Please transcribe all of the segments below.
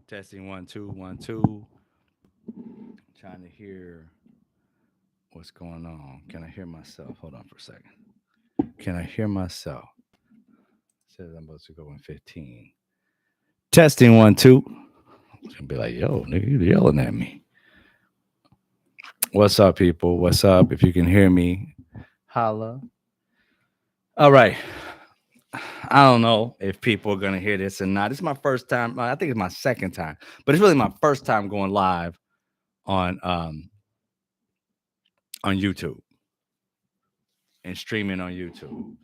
Testing 1 2 1 2. Trying to hear what's going on. Can I hear myself? Hold on for a second. Can I hear myself? Says I'm supposed to go in 15. Testing 1 2. It's gonna be like, yo, nigga, you yelling at me. What's up, people? What's up? If you can hear me, holla. All right. I don't know if people are gonna hear this or not. This is my first time. I think it's my second time, but it's really my first time going live on um on YouTube and streaming on YouTube.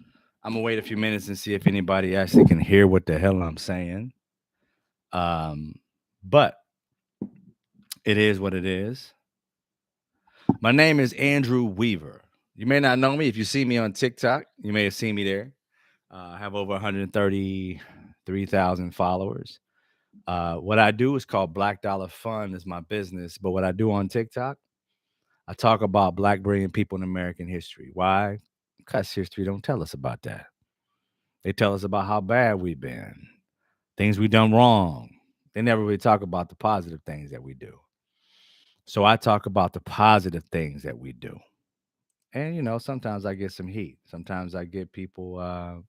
I'm gonna wait a few minutes and see if anybody actually can hear what the hell I'm saying. Um, but it is what it is. My name is Andrew Weaver. You may not know me. If you see me on TikTok, you may have seen me there. I have over 133,000 followers. What I do is called Black Dollar Fun is my business. But what I do on TikTok, I talk about Black brilliant people in American history. Why? Because history don't tell us about that. They tell us about how bad we've been, things we done wrong. They never really talk about the positive things that we do. So I talk about the positive things that we do. And sometimes I get some heat. Sometimes I get people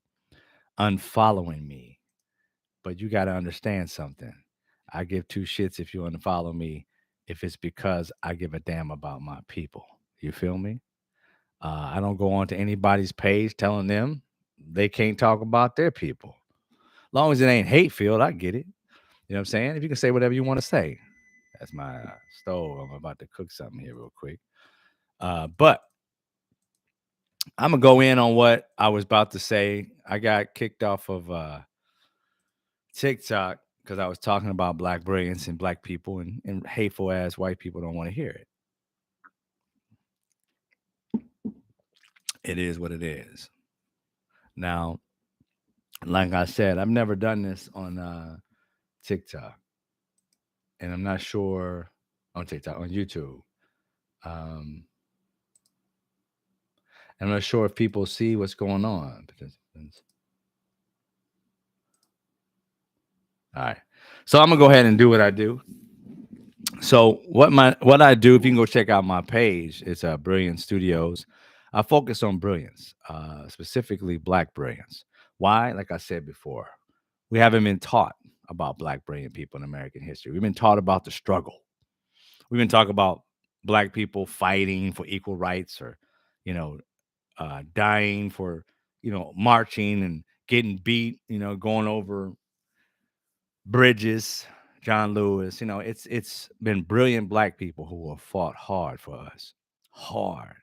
unfollowing me. But you got to understand something. I give two shits if you unfollow me, if it's because I give a damn about my people. You feel me? I don't go on to anybody's page telling them they can't talk about their people. Long as it ain't hate filled, I get it. You know what I'm saying? If you can say whatever you want to say. That's my stove. I'm about to cook something here real quick. But I'm gonna go in on what I was about to say. I got kicked off of TikTok because I was talking about black brilliance and black people, and hateful ass white people don't want to hear it. It is what it is. Now, like I said, I've never done this on TikTok, and I'm not sure on TikTok on YouTube. Um, I'm not sure if people see what's going on. All right. So I'm gonna go ahead and do what I do. So what I do, if you can go check out my page, it's Brilliant Studios. I focus on brilliance, specifically black brilliance. Why? Like I said before, we haven't been taught about black brilliant people in American history. We've been taught about the struggle. We've been talking about black people fighting for equal rights, or you know, dying for marching and getting beat, going over Bridges, John Lewis. It's been brilliant black people who have fought hard for us, hard.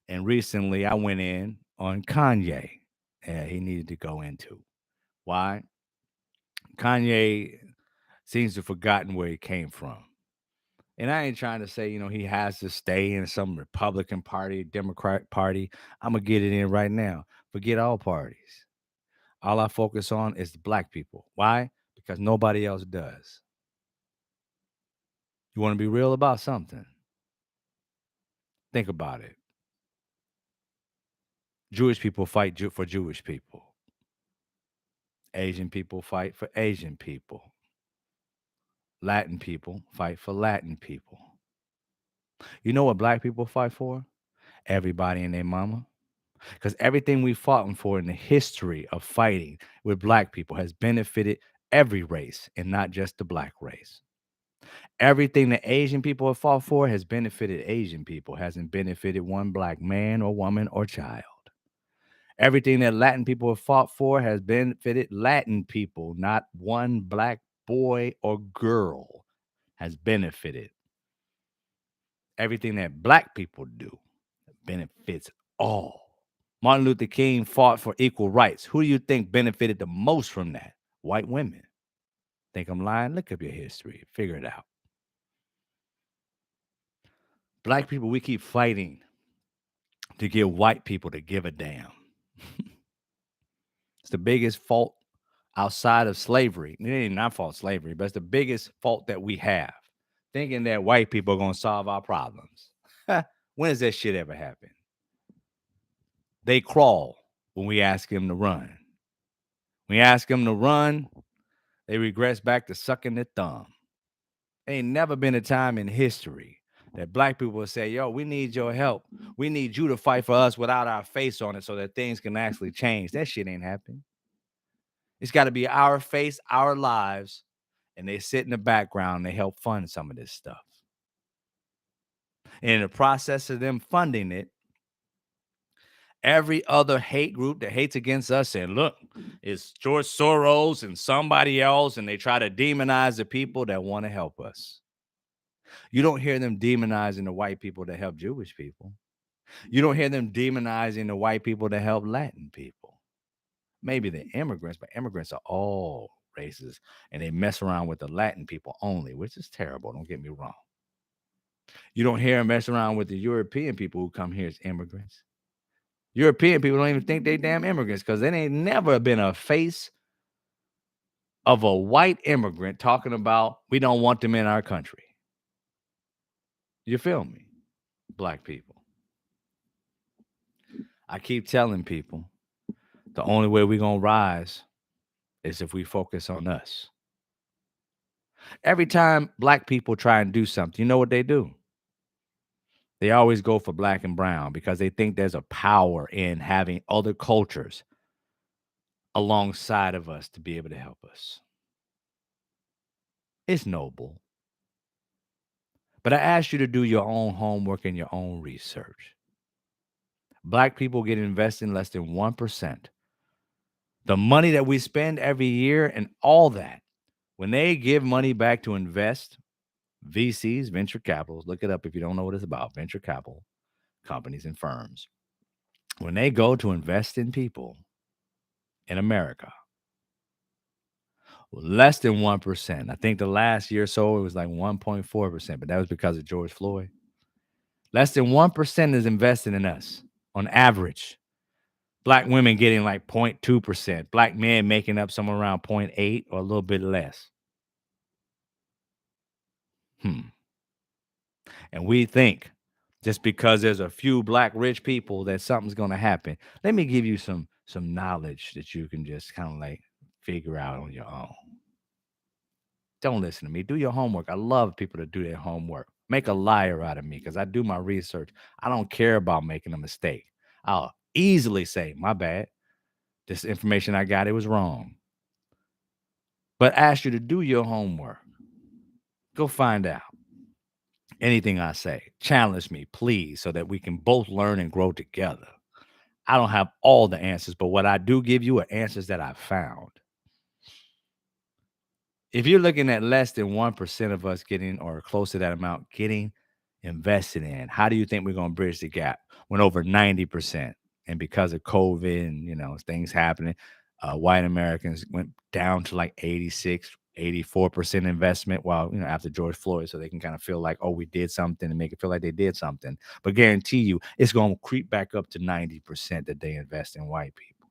And recently, I went in on Kanye, and he needed to go into why. Kanye seems to have forgotten where he came from. And I ain't trying to say, he has to stay in some Republican Party, Democrat Party. I'm gonna get it in right now. Forget all parties. All I focus on is the black people. Why? Because nobody else does. You want to be real about something? Think about it. Jewish people fight for Jewish people. Asian people fight for Asian people. Latin people fight for Latin people. You know what black people fight for? Everybody and their mama. Because everything we fought for in the history of fighting with black people has benefited every race and not just the black race. Everything that Asian people have fought for has benefited Asian people, hasn't benefited one black man or woman or child. Everything that Latin people have fought for has benefited Latin people, not one black boy or girl has benefited. Everything that black people do benefits all. Martin Luther King fought for equal rights. Who do you think benefited the most from that? White women. Think I'm lying? Look up your history. Figure it out. Black people, we keep fighting to get white people to give a damn. It's the biggest fault outside of slavery. It ain't our fault, slavery, but it's the biggest fault that we have. Thinking that white people are going to solve our problems. When has that shit ever happened? They crawl when we ask them to run. We ask them to run, They regress back to sucking their thumb. Ain't never been a time in history that black people will say, yo, we need your help. We need you to fight for us without our face on it so that things can actually change. That shit ain't happening. It's got to be our face, our lives, and they sit in the background and they help fund some of this stuff. And in the process of them funding it, every other hate group that hates against us saying, look, it's George Soros and somebody else, and they try to demonize the people that want to help us. You don't hear them demonizing the white people that help Jewish people. You don't hear them demonizing the white people that help Latin people. Maybe the immigrants, but immigrants are all races, and they mess around with the Latin people only, which is terrible. Don't get me wrong. You don't hear them mess around with the European people who come here as immigrants. European people don't even think they damn immigrants because there ain't never been a face of a white immigrant talking about we don't want them in our country. You feel me? Black people. I keep telling people the only way we're going to rise is if we focus on us. Every time black people try and do something, you know what they do? They always go for black and brown because they think there's a power in having other cultures alongside of us to be able to help us. It's noble. But I ask you to do your own homework and your own research. Black people get invested in less than 1%. The money that we spend every year and all that, when they give money back to invest, VCs, venture capitals, look it up if you don't know what it's about, venture capital companies and firms. When they go to invest in people in America, less than 1%. I think the last year or so, it was like 1.4%, but that was because of George Floyd. Less than 1% is invested in us on average. Black women getting like 0.2%. Black men making up somewhere around 0.8 or a little bit less. And we think just because there's a few black rich people that something's going to happen. Let me give you some knowledge that you can just kind of like figure out on your own. Don't listen to me. Do your homework. I love people to do their homework. Make a liar out of me because I do my research. I don't care about making a mistake. I'll easily say, my bad. This information I got, it was wrong. But ask you to do your homework. Go find out. Anything I say, challenge me, please, so that we can both learn and grow together. I don't have all the answers, but what I do give you are answers that I found. If you're looking at less than 1% of us getting or close to that amount getting invested in, how do you think we're going to bridge the gap when over 90%? And because of COVID and, things happening, white Americans went down to like 86, 84% investment while, after George Floyd, so they can kind of feel like, oh, we did something and make it feel like they did something. But guarantee you, it's going to creep back up to 90% that they invest in white people.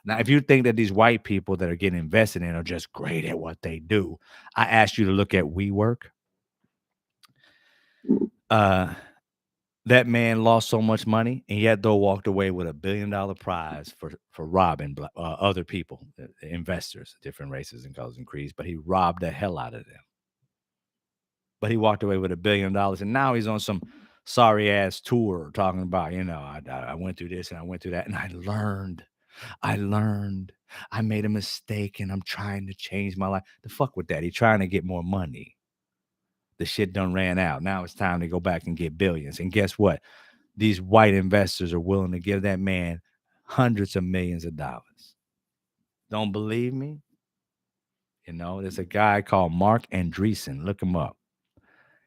Now, if you think that these white people that are getting invested in are just great at what they do, I asked you to look at WeWork. That man lost so much money, and yet though walked away with $1 billion prize for robbing other people, investors, different races and colors and creeds. But he robbed the hell out of them. But he walked away with $1 billion, and now he's on some sorry ass tour talking about, I went through this and I went through that, and I learned. I made a mistake and I'm trying to change my life. The fuck with that. He's trying to get more money. The shit done ran out. Now it's time to go back and get billions. And guess what? These white investors are willing to give that man hundreds of millions of dollars. Don't believe me? There's a guy called Mark Andreessen. Look him up.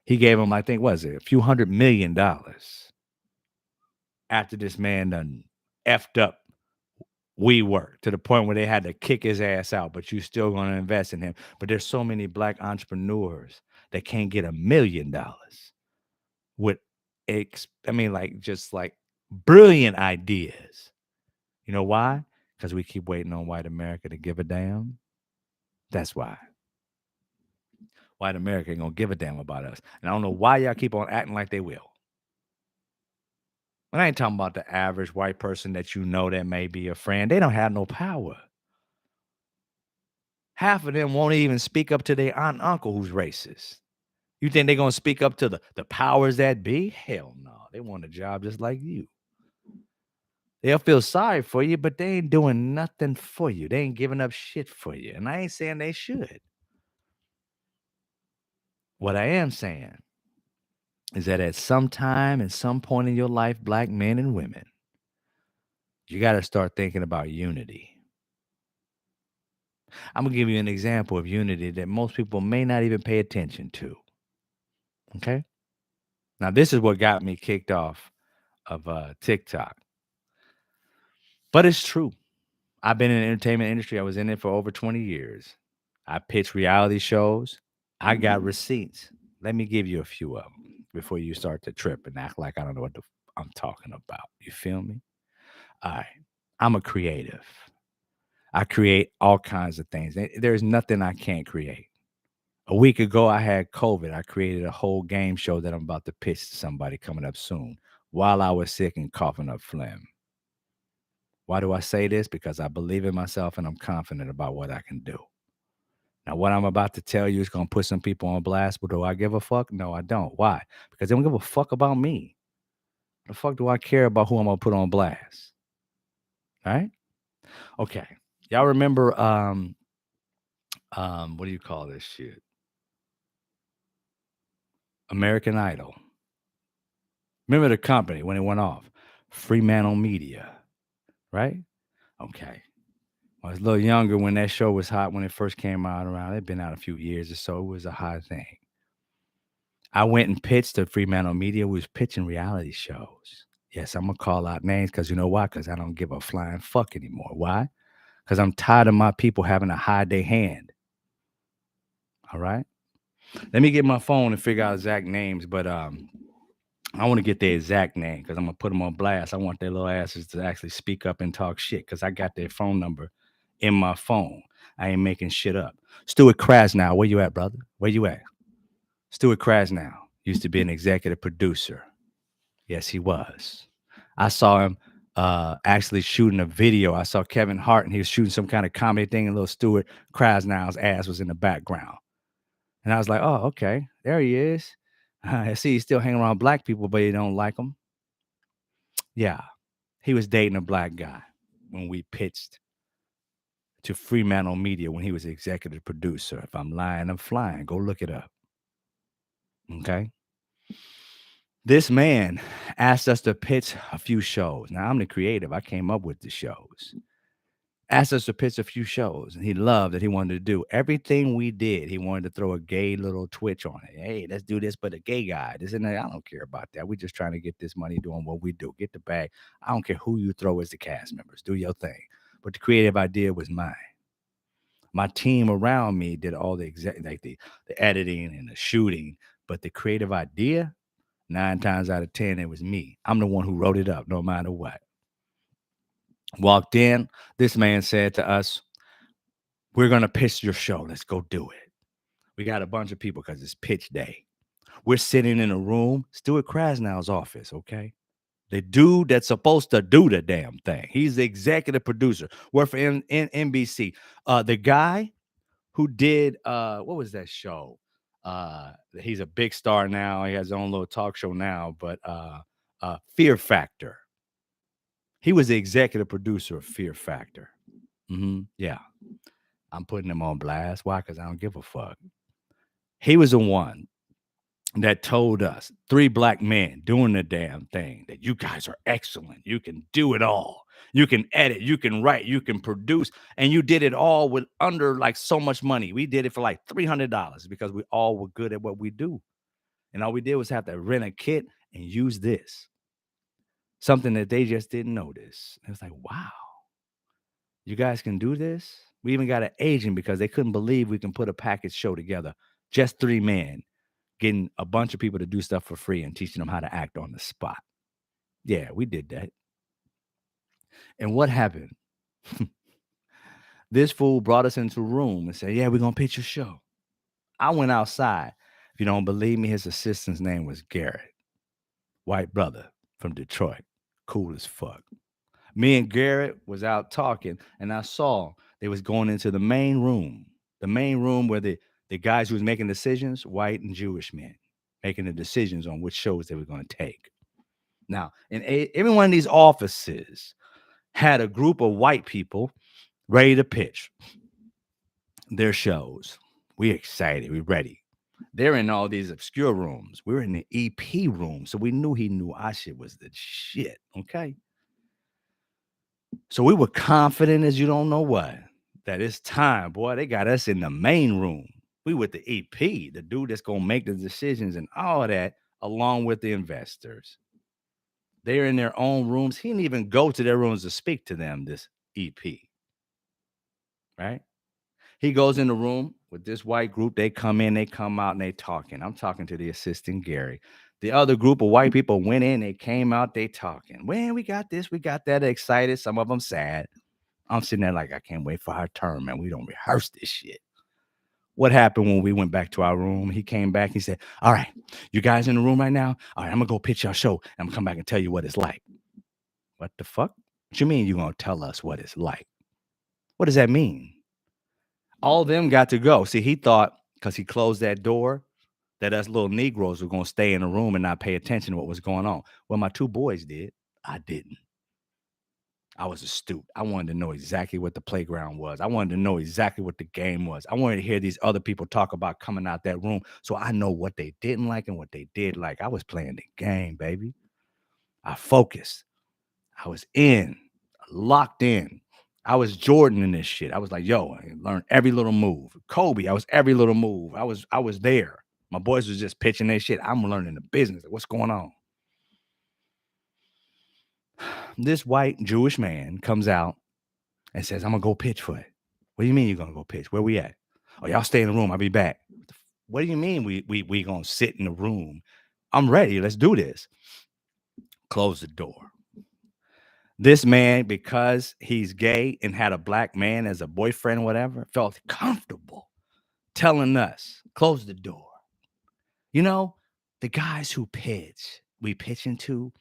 He gave him, I think, what is it, a few $100 million after this man done effed up WeWork to the point where they had to kick his ass out, but you still going to invest in him. But there's so many black entrepreneurs that can't get $1 million with, just like brilliant ideas. You know why? Because we keep waiting on white America to give a damn. That's why. White America ain't gonna give a damn about us. And I don't know why y'all keep on acting like they will. And I ain't talking about the average white person that that may be a friend. They don't have no power. Half of them won't even speak up to their aunt and uncle who's racist. You think they're gonna speak up to the powers that be? Hell no. They want a job just like you. They'll feel sorry for you, but they ain't doing nothing for you. They ain't giving up shit for you. And I ain't saying they should. What I am saying is that at some time, at some point in your life, black men and women, you got to start thinking about unity. I'm gonna give you an example of unity that most people may not even pay attention to. Okay. Now, this is what got me kicked off of TikTok, but it's true. I've been in the entertainment industry. I was in it for over 20 years. I pitched reality shows. I got receipts. Let me give you a few of them before you start to trip and act like I don't know what I'm talking about. You feel me? All right. I'm a creative. I create all kinds of things. There's nothing I can't create. A week ago, I had COVID. I created a whole game show that I'm about to pitch to somebody coming up soon while I was sick and coughing up phlegm. Why do I say this? Because I believe in myself and I'm confident about what I can do. Now, what I'm about to tell you is going to put some people on blast, but do I give a fuck? No, I don't. Why? Because they don't give a fuck about me. The fuck do I care about who I'm going to put on blast? All right? Okay. Y'all remember what do you call this shit? American Idol. Remember the company when it went off? Fremantle Media, right? Okay. I was a little younger when that show was hot when it first came out around. It'd been out a few years or so. It was a hot thing. I went and pitched to Fremantle Media. We was pitching reality shows. Yes, I'm gonna call out names because you know why? Because I don't give a flying fuck anymore. Why? Because I'm tired of my people having to hide their hand. All right. Let me get my phone and figure out exact names, but I want to get their exact name because I'm gonna put them on blast. I want their little asses to actually speak up and talk shit because I got their phone number in my phone. I ain't making shit up. Stuart Krasnow, where you at, brother? Where you at? Stuart Krasnow used to be an executive producer. Yes, he was. I saw him actually shooting a video. I saw Kevin Hart and he was shooting some kind of comedy thing, and little Stuart Krasnow's ass was in the background. And I was like, oh, okay, there he is. I see he's still hanging around black people, but you don't like him. Yeah, he was dating a black guy when we pitched to Fremantle Media when he was the executive producer. If I'm lying, I'm flying. Go look it up. Okay. This man asked us to pitch a few shows. Now, I'm the creative. I came up with the shows. Asked us to pitch a few shows, and he loved that he wanted to do everything we did. He wanted to throw a gay little twitch on it. Hey, let's do this, but a gay guy. This and that. I don't care about that. We're just trying to get this money doing what we do. Get the bag. I don't care who you throw as the cast members. Do your thing. But the creative idea was mine. My team around me did all the the editing and the shooting, but the creative idea, 9 times out of 10, it was me. I'm the one who wrote it up, no matter what. Walked in, this man said to us, we're going to pitch your show. Let's go do it. We got a bunch of people because it's pitch day. We're sitting in a room, Stuart Krasnow's office, okay? The dude that's supposed to do the damn thing. He's the executive producer. Worked for NBC. The guy who did what was that show? He's a big star now. He has his own little talk show now, but Fear Factor. He was the executive producer of Fear Factor. Yeah. I'm putting him on blast. Why? Because I don't give a fuck. He was the one that told us, 3 black men doing the damn thing, that you guys are excellent. You can do it all. You can edit, you can write, you can produce, and you did it all with under like so much money. We did it for like $300 because we all were good at what we do. And all we did was have to rent a kit and use this. Something that they just didn't notice. It was like, wow, you guys can do this? We even got an agent because they couldn't believe we can put a package show together. Just 3 men getting a bunch of people to do stuff for free and teaching them how to act on the spot. Yeah, we did that. And what happened? This fool brought us into a room and said, yeah, we're going to pitch a show. I went outside. If you don't believe me, his assistant's name was Garrett. White brother from Detroit. Cool as fuck. Me and Garrett was out talking, and I saw they was going into the main room. The main room where the guys who was making decisions, white and Jewish men, making the decisions on which shows they were going to take. Now, in every one of these offices had a group of white people ready to pitch their shows. We excited. We ready. They're in all these obscure rooms. We're in the EP room. So we knew he knew our shit was the shit. Okay. So we were confident as you don't know what, that it's time, boy. They got us in the main room. We with the EP, the dude that's going to make the decisions and all of that, along with the investors. They're in their own rooms. He didn't even go to their rooms to speak to them, this EP, right? He goes in the room with this white group. They come in, they come out, and they talking. I'm talking to the assistant Gary. The other group of white people went in, they came out, they talking. Man, we got this, we got that, excited. Some of them sad. I'm sitting there like, I can't wait for our turn, man. We don't rehearse this shit. What happened when we went back to our room? He came back. He said, all right, you guys in the room right now? All right, I'm going to go pitch your show. I'm going to come back and tell you what it's like. What the fuck? What you mean you're going to tell us what it's like? What does that mean? All of them got to go. See, he thought because he closed that door that us little Negroes were going to stay in the room and not pay attention to what was going on. Well, my two boys did. I didn't. I was astute. I wanted to know exactly what the playground was. I wanted to know exactly what the game was. I wanted to hear these other people talk about coming out that room so I know what they didn't like and what they did like. I was playing the game, baby. I focused. I was in, locked in. I was Jordan in this shit. I was like, yo, I learned every little move. Kobe, I was every little move. I was there. My boys was just pitching their shit. I'm learning the business. What's going on? This white Jewish man comes out and says, I'm gonna go pitch for it. What do you mean you're gonna go pitch? Where we at? Oh, y'all stay in the room. I'll be back. What do you mean we gonna sit in the room? I'm ready. Let's do this. Close the door. This man, because he's gay and had a black man as a boyfriend or whatever, felt comfortable telling us, close the door. You know, the guys who pitch, we pitch into,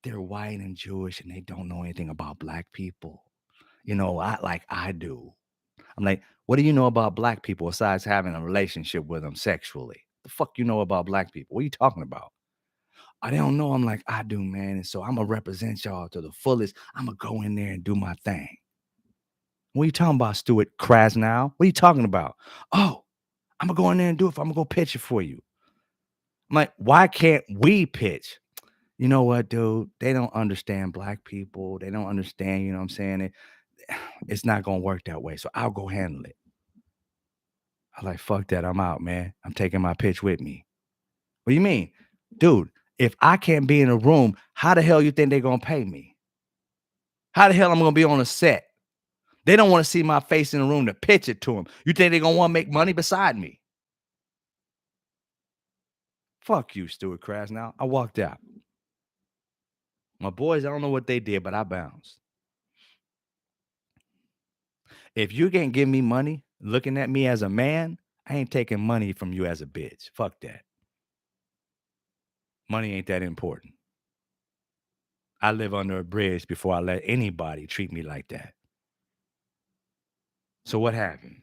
they're white and Jewish and they don't know anything about black people. You know, I do. I'm like, what do you know about black people besides having a relationship with them sexually? The fuck you know about black people? What are you talking about? I don't know. I'm like, I do, man. And so I'm gonna represent y'all to the fullest. I'm gonna go in there and do my thing. What are you talking about, Stuart Krasnow? What are you talking about? Oh, I'm gonna go in there and do it. I'm gonna go pitch it for you. I'm like, why can't we pitch? You know what, dude? They don't understand black people. They don't understand, you know what I'm saying? It's not gonna work that way. So I'll go handle it. I'm like, fuck that. I'm out, man. I'm taking my pitch with me. What do you mean? Dude, if I can't be in a room, how the hell you think they're gonna pay me? How the hell I'm gonna be on a set? They don't want to see my face in the room to pitch it to them. You think they're gonna want to make money beside me? Fuck you, Stuart Krasnow. I walked out. My boys, I don't know what they did, but I bounced. If you can't give me money looking at me as a man, I ain't taking money from you as a bitch. Fuck that. Money ain't that important. I live under a bridge before I let anybody treat me like that. So what happened?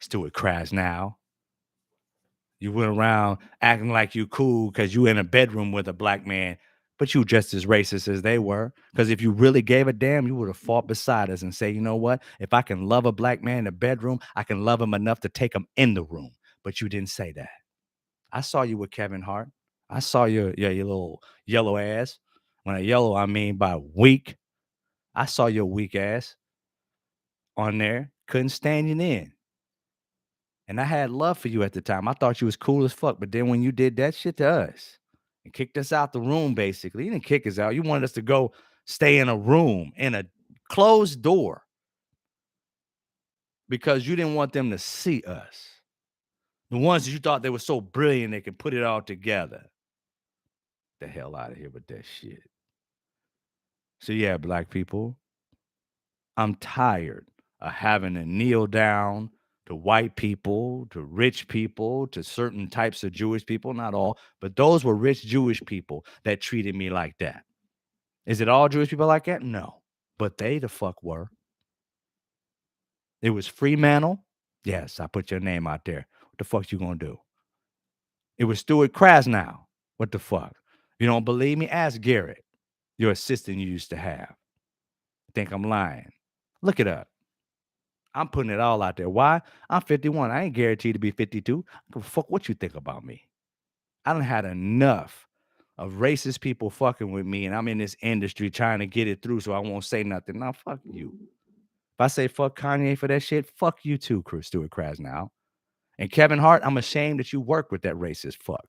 Stuart Krasnow. You went around acting like you cool because you in a bedroom with a black man, but you just as racist as they were. Because if you really gave a damn, you would have fought beside us and say, you know what? If I can love a black man in a bedroom, I can love him enough to take him in the room. But you didn't say that. I saw you with Kevin Hart. I saw your little yellow ass. When I yellow, I mean by weak. I saw your weak ass on there. Couldn't stand you then. And I had love for you at the time. I thought you was cool as fuck. But then when you did that shit to us and kicked us out the room, basically, you didn't kick us out. You wanted us to go stay in a room in a closed door because you didn't want them to see us. The ones that you thought they were so brilliant they could put it all together. The hell out of here with that shit. So yeah, black people, I'm tired of having to kneel down to white people, to rich people, to certain types of Jewish people, not all, but those were rich Jewish people that treated me like that. Is it all Jewish people like that? No, but they the fuck were. It was Fremantle. Yes, I put your name out there. What the fuck you gonna do? It was Stuart Krasnow. What the fuck? You don't believe me? Ask Garrett, your assistant you used to have. Think I'm lying? Look it up. I'm putting it all out there. Why? I'm 51. I ain't guaranteed to be 52. I don't give a fuck what you think about me. I done had enough of racist people fucking with me, and I'm in this industry trying to get it through so I won't say nothing. Now, fuck you. If I say fuck Kanye for that shit, fuck you too, Stuart Krasnow. And Kevin Hart, I'm ashamed that you work with that racist fuck.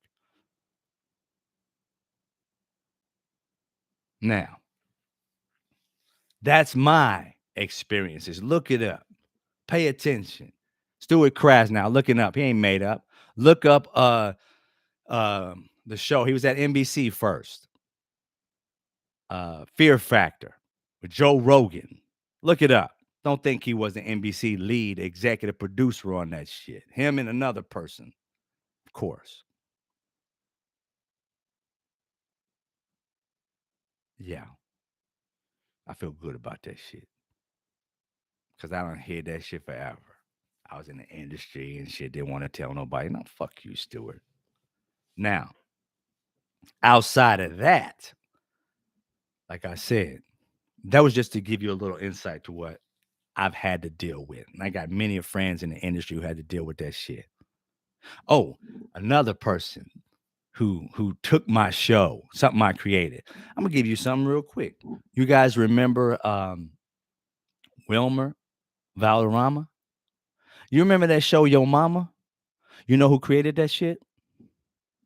Now, that's my experiences. Look it up. Pay attention. Stuart Krasnow, looking up. He ain't made up. Look up the show. He was at NBC first. Fear Factor with Joe Rogan. Look it up. Don't think he was the NBC lead executive producer on that shit. Him and another person, of course. Yeah, I feel good about that shit because I don't hear that shit forever. I was in the industry and shit. Didn't want to tell nobody. No, fuck you, Stewart. Now, outside of that, like I said, that was just to give you a little insight to what I've had to deal with. And I got many friends in the industry who had to deal with that shit. Oh, another person who took my show, something I created. I'm gonna give you something real quick. You guys remember Wilmer Valderrama? You remember that show, Yo Mama? You know who created that shit?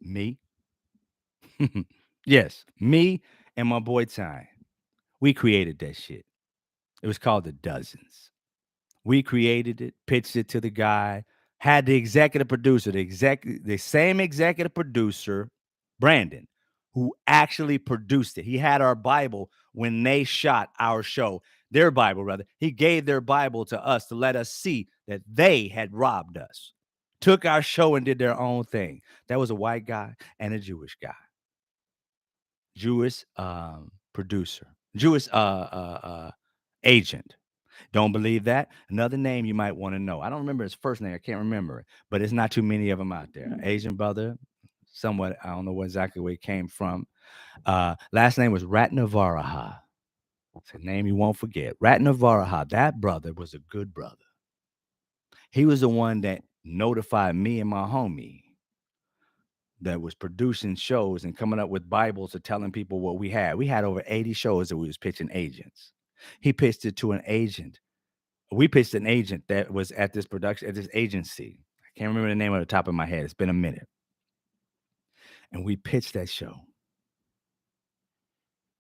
Me. Yes, me and my boy Ty. We created that shit. It was called The Dozens. We created it, pitched it to the guy, had the executive producer, the same executive producer, Brandon, who actually produced it. He had our Bible when they shot our show, their Bible rather. He gave their Bible to us to let us see that they had robbed us. Took our show and did their own thing. That was a white guy and a Jewish guy. Jewish producer, Jewish agent. Don't believe that? Another name you might want to know. I don't remember his first name. I can't remember it, but it's not too many of them out there. Asian brother, somewhat. I don't know exactly where he came from. Last name was Ratnavaraha. It's a name you won't forget. Ratnavaraha. That brother was a good brother. He was the one that notified me and my homie that was producing shows and coming up with Bibles or telling people what we had. We had over 80 shows that we was pitching agents. He pitched it to an agent. We pitched an agent that was at this production, at this agency. I can't remember the name of the top of my head. It's been a minute. And we pitched that show.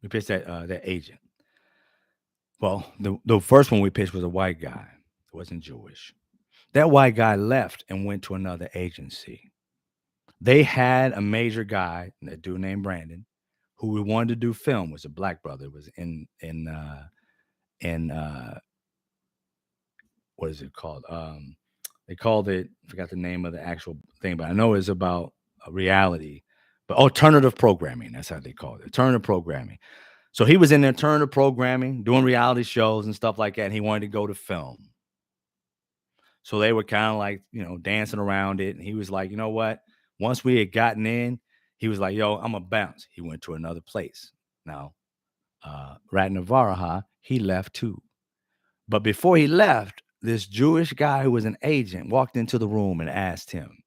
We pitched that agent. Well, the first one we pitched was a white guy. It wasn't Jewish. That white guy left and went to another agency. They had a major guy, a dude named Brandon, who we wanted to do film. Was a black brother. Was in what is it called? They called it. I forgot the name of the actual thing, but I know it's about a reality. But alternative programming. That's how they call it. Alternative programming. So he was in alternative programming, doing reality shows and stuff like that. And he wanted to go to film. So they were kind of like, dancing around it. And he was like, you know what? Once we had gotten in, he was like, yo, I'm going to bounce. He went to another place. Now, Ratnavaraha, he left too. But before he left, this Jewish guy who was an agent walked into the room and asked him,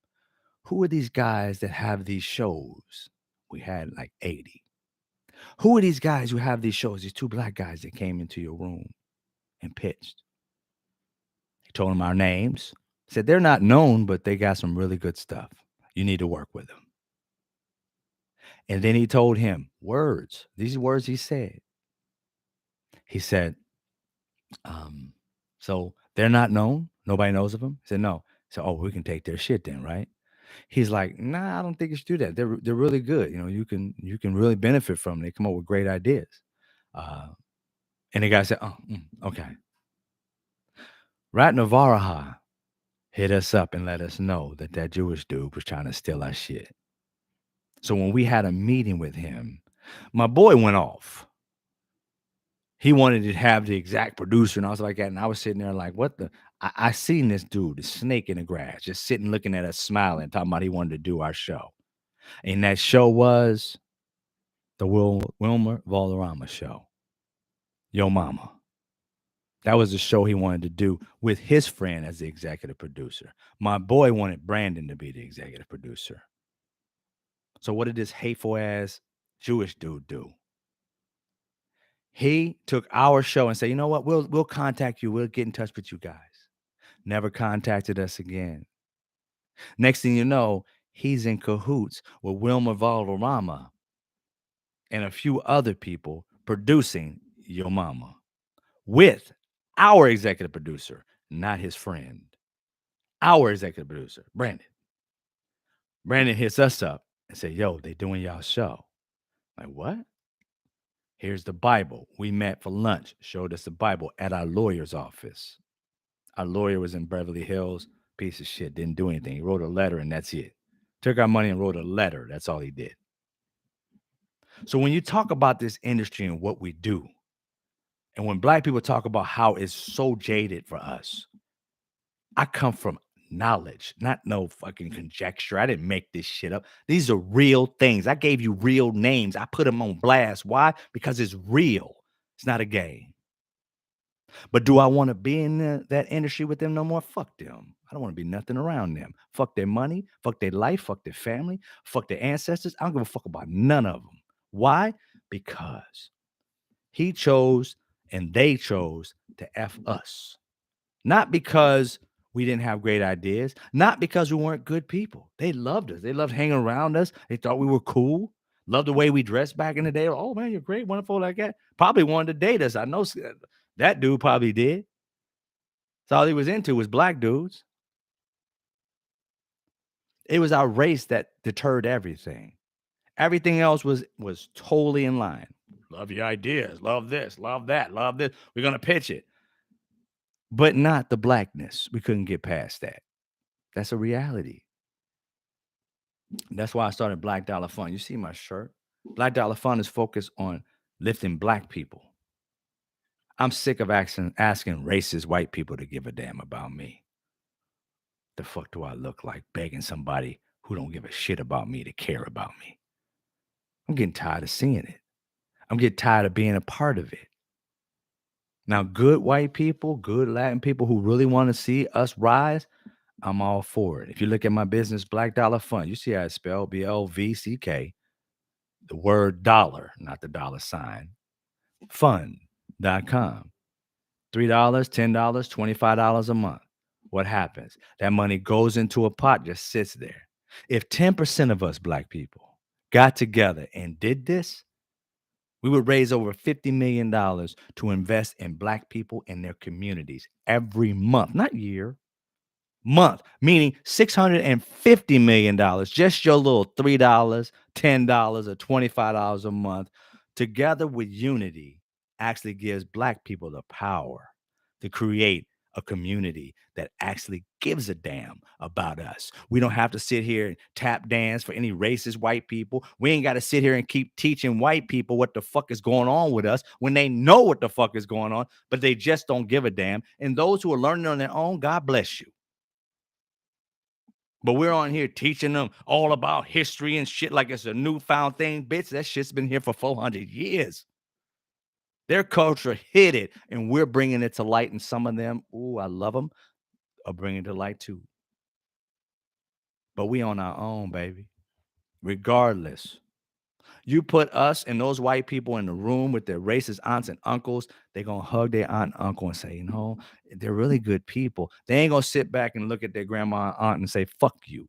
who are these guys that have these shows? We had like 80. Who are these guys who have these shows? These two black guys that came into your room and pitched. He told him our names. Said they're not known, but they got some really good stuff. You need to work with them. And then he told him words. These words he said. He said, so they're not known? Nobody knows of them? He said, no. He said, oh, we can take their shit then, right? He's like, nah, I don't think you should do that. They're really good. You can really benefit from them. They come up with great ideas. And the guy said, oh, okay. Ratnavaraha hit us up and let us know that Jewish dude was trying to steal our shit. So when we had a meeting with him, my boy went off. He wanted to have the exact producer, and I was like that. And I was sitting there like, what the? I seen this dude, the snake in the grass, just sitting looking at us smiling, talking about he wanted to do our show. And that show was the Wilmer Valderrama show. Yo Mama. That was the show he wanted to do with his friend as the executive producer. My boy wanted Brandon to be the executive producer. So what did this hateful ass Jewish dude do? He took our show and said, "You know what? We'll contact you. We'll get in touch with you guys." Never contacted us again. Next thing you know, he's in cahoots with Wilmer Valderrama and a few other people producing Yo Mama with our executive producer, not his friend. Our executive producer, Brandon. Brandon hits us up and said, "Yo, they doing y'all show." Like, what? Here's the Bible. We met for lunch, showed us the Bible at our lawyer's office. Our lawyer was in Beverly Hills, piece of shit, didn't do anything. He wrote a letter and that's it. Took our money and wrote a letter. That's all he did. So when you talk about this industry and what we do, and when black people talk about how it's so jaded for us, I come from knowledge, not no fucking conjecture. I didn't make this shit up. These are real things. I gave you real names. I put them on blast. Why? Because it's real. It's not a game. But do I want to be in that industry with them no more? Fuck them. I don't want to be nothing around them. Fuck their money. Fuck their life. Fuck their family. Fuck their ancestors. I don't give a fuck about none of them. Why? Because he chose and they chose to F us. Not because we didn't have great ideas, not because we weren't good people. They loved us. They loved hanging around us. They thought we were cool. Loved the way we dressed back in the day. Oh man, you're great, wonderful like that. Probably wanted to date us. I know that dude probably did. That's all he was into was black dudes. It was our race that deterred everything. Everything else was totally in line. Love your ideas. Love this. Love that. Love this. We're gonna pitch it, but not the blackness. We couldn't get past that. That's a reality. That's why I started Black Dollar Fund. You see my shirt? Black Dollar Fund is focused on lifting black people. I'm sick of asking racist white people to give a damn about me. The fuck do I look like begging somebody who don't give a shit about me to care about me? I'm getting tired of seeing it. I'm getting tired of being a part of it. Now, good white people, good Latin people who really want to see us rise, I'm all for it. If you look at my business, Black Dollar Fund, you see how it's spelled BLVCK, the word dollar, not the dollar sign, fund.com. $3, $10, $25 a month. What happens? That money goes into a pot, just sits there. If 10% of us black people got together and did this, we would raise over $50 million to invest in black people in their communities every month, not year, month, meaning $650 million, just your little $3, $10, or $25 a month, together with unity, actually gives black people the power to create a community that actually gives a damn about us. We don't have to sit here and tap dance for any racist white people. We ain't got to sit here and keep teaching white people what the fuck is going on with us when they know what the fuck is going on, but they just don't give a damn. And those who are learning on their own, God bless you. But we're on here teaching them all about history and shit like it's a newfound thing. Bitch, that shit's been here for 400 years. Their culture hid it, and we're bringing it to light. And some of them, ooh, I love them, are bringing it to light too. But we on our own, baby. Regardless, you put us and those white people in the room with their racist aunts and uncles, they're going to hug their aunt and uncle and say, you know, they're really good people. They ain't going to sit back and look at their grandma and aunt and say, fuck you,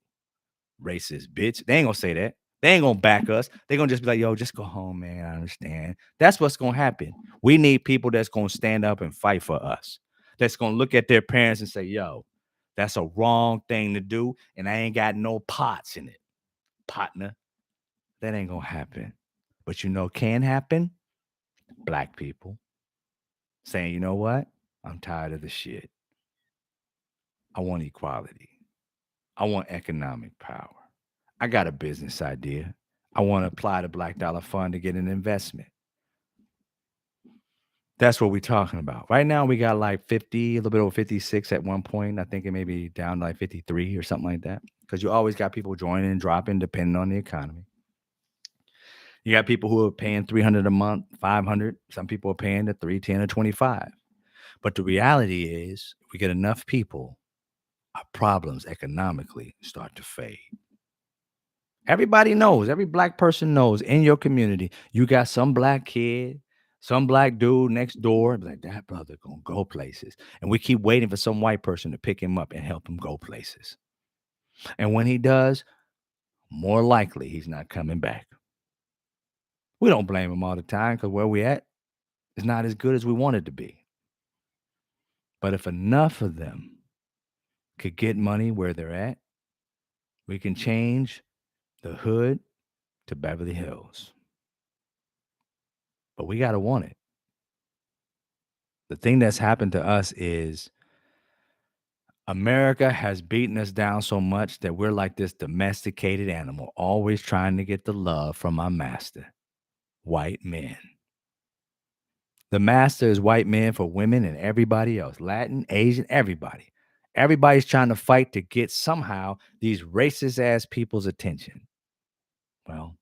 racist bitch. They ain't gonna say that. They ain't gonna back us. They're gonna just be like, yo, just go home, man. I understand. That's what's gonna happen. We need people that's gonna stand up and fight for us. That's gonna look at their parents and say, yo, that's a wrong thing to do, and I ain't got no pots in it, partner. That ain't gonna happen. But you know, can happen? Black people saying, you know what? I'm tired of the shit. I want equality. I want economic power. I got a business idea. I want to apply the Black Dollar Fund to get an investment. That's what we're talking about. Right now, we got like 50, a little bit over 56 at one point. I think it may be down to like 53 or something like that. Because you always got people joining and dropping depending on the economy. You got people who are paying 300 a month, 500. Some people are paying the 310 or 25. But the reality is, if we get enough people, our problems economically start to fade. Everybody knows, every black person knows in your community, you got some black kid, some black dude next door, be like that brother gonna go places. And we keep waiting for some white person to pick him up and help him go places. And when he does, more likely he's not coming back. We don't blame him all the time because where we at is not as good as we want it to be. But if enough of them could get money where they're at, we can change the hood to Beverly Hills. But we got to want it. The thing that's happened to us is America has beaten us down so much that we're like this domesticated animal, always trying to get the love from our master, white men. The master is white men for women and everybody else, Latin, Asian, everybody. Everybody's trying to fight to get somehow these racist ass people's attention. Well,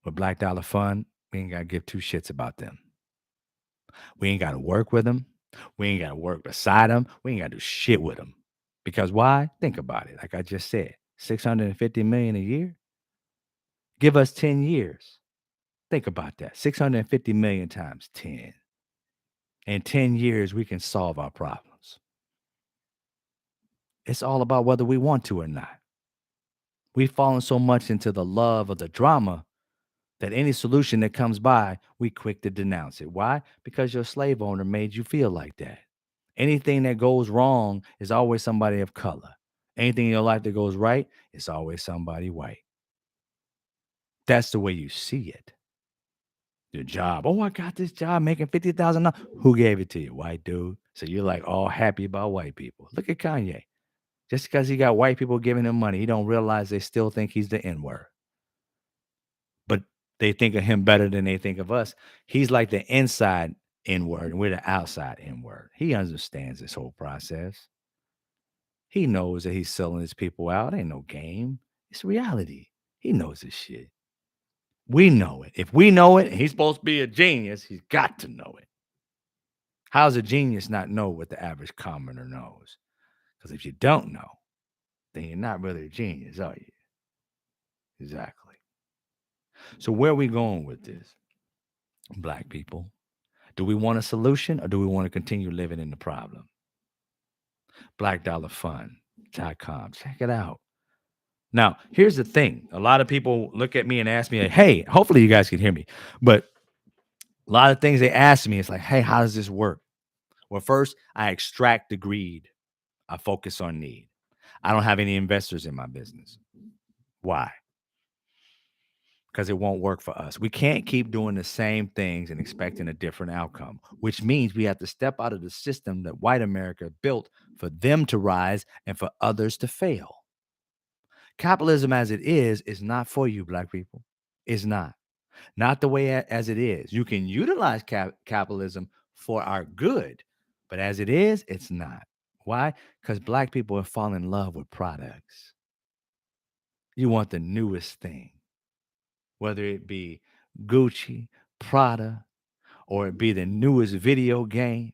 with Black Dollar Fund, we ain't got to give two shits about them. We ain't got to work with them. We ain't got to work beside them. We ain't got to do shit with them. Because why? Think about it. Like I just said, 650 million a year. Give us 10 years. Think about that. 650 million times 10. In 10 years, we can solve our problems. It's all about whether we want to or not. We've fallen so much into the love of the drama that any solution that comes by, we quick to denounce it. Why? Because your slave owner made you feel like that. Anything that goes wrong is always somebody of color. Anything in your life that goes right, it's always somebody white. That's the way you see it. Your job. Oh, I got this job making $50,000. Who gave it to you? White dude. So you're like all happy about white people. Look at Kanye. Just because he got white people giving him money, he don't realize they still think he's the N-word. But they think of him better than they think of us. He's like the inside N-word, and we're the outside N-word. He understands this whole process. He knows that he's selling his people out. Ain't no game. It's reality. He knows this shit. We know it. If we know it, and he's supposed to be a genius, he's got to know it. How's a genius not know what the average commoner knows? Because if you don't know, then you're not really a genius, are you? Exactly. So where are we going with this? Black people. Do we want a solution or do we want to continue living in the problem? BlackDollarFund.com. Check it out. Now, here's the thing. A lot of people look at me and ask me, like, hey, hopefully you guys can hear me. But a lot of things they ask me, it's like, hey, how does this work? Well, first, I extract the greed. I focus on need. I don't have any investors in my business. Why? Because it won't work for us. We can't keep doing the same things and expecting a different outcome, which means we have to step out of the system that white America built for them to rise and for others to fail. Capitalism as it is not for you, black people. It's not. Not the way as it is. You can utilize capitalism for our good, but as it is, it's not. Why? Because black people have fallen in love with products. You want the newest thing, whether it be Gucci, Prada, or it be the newest video game,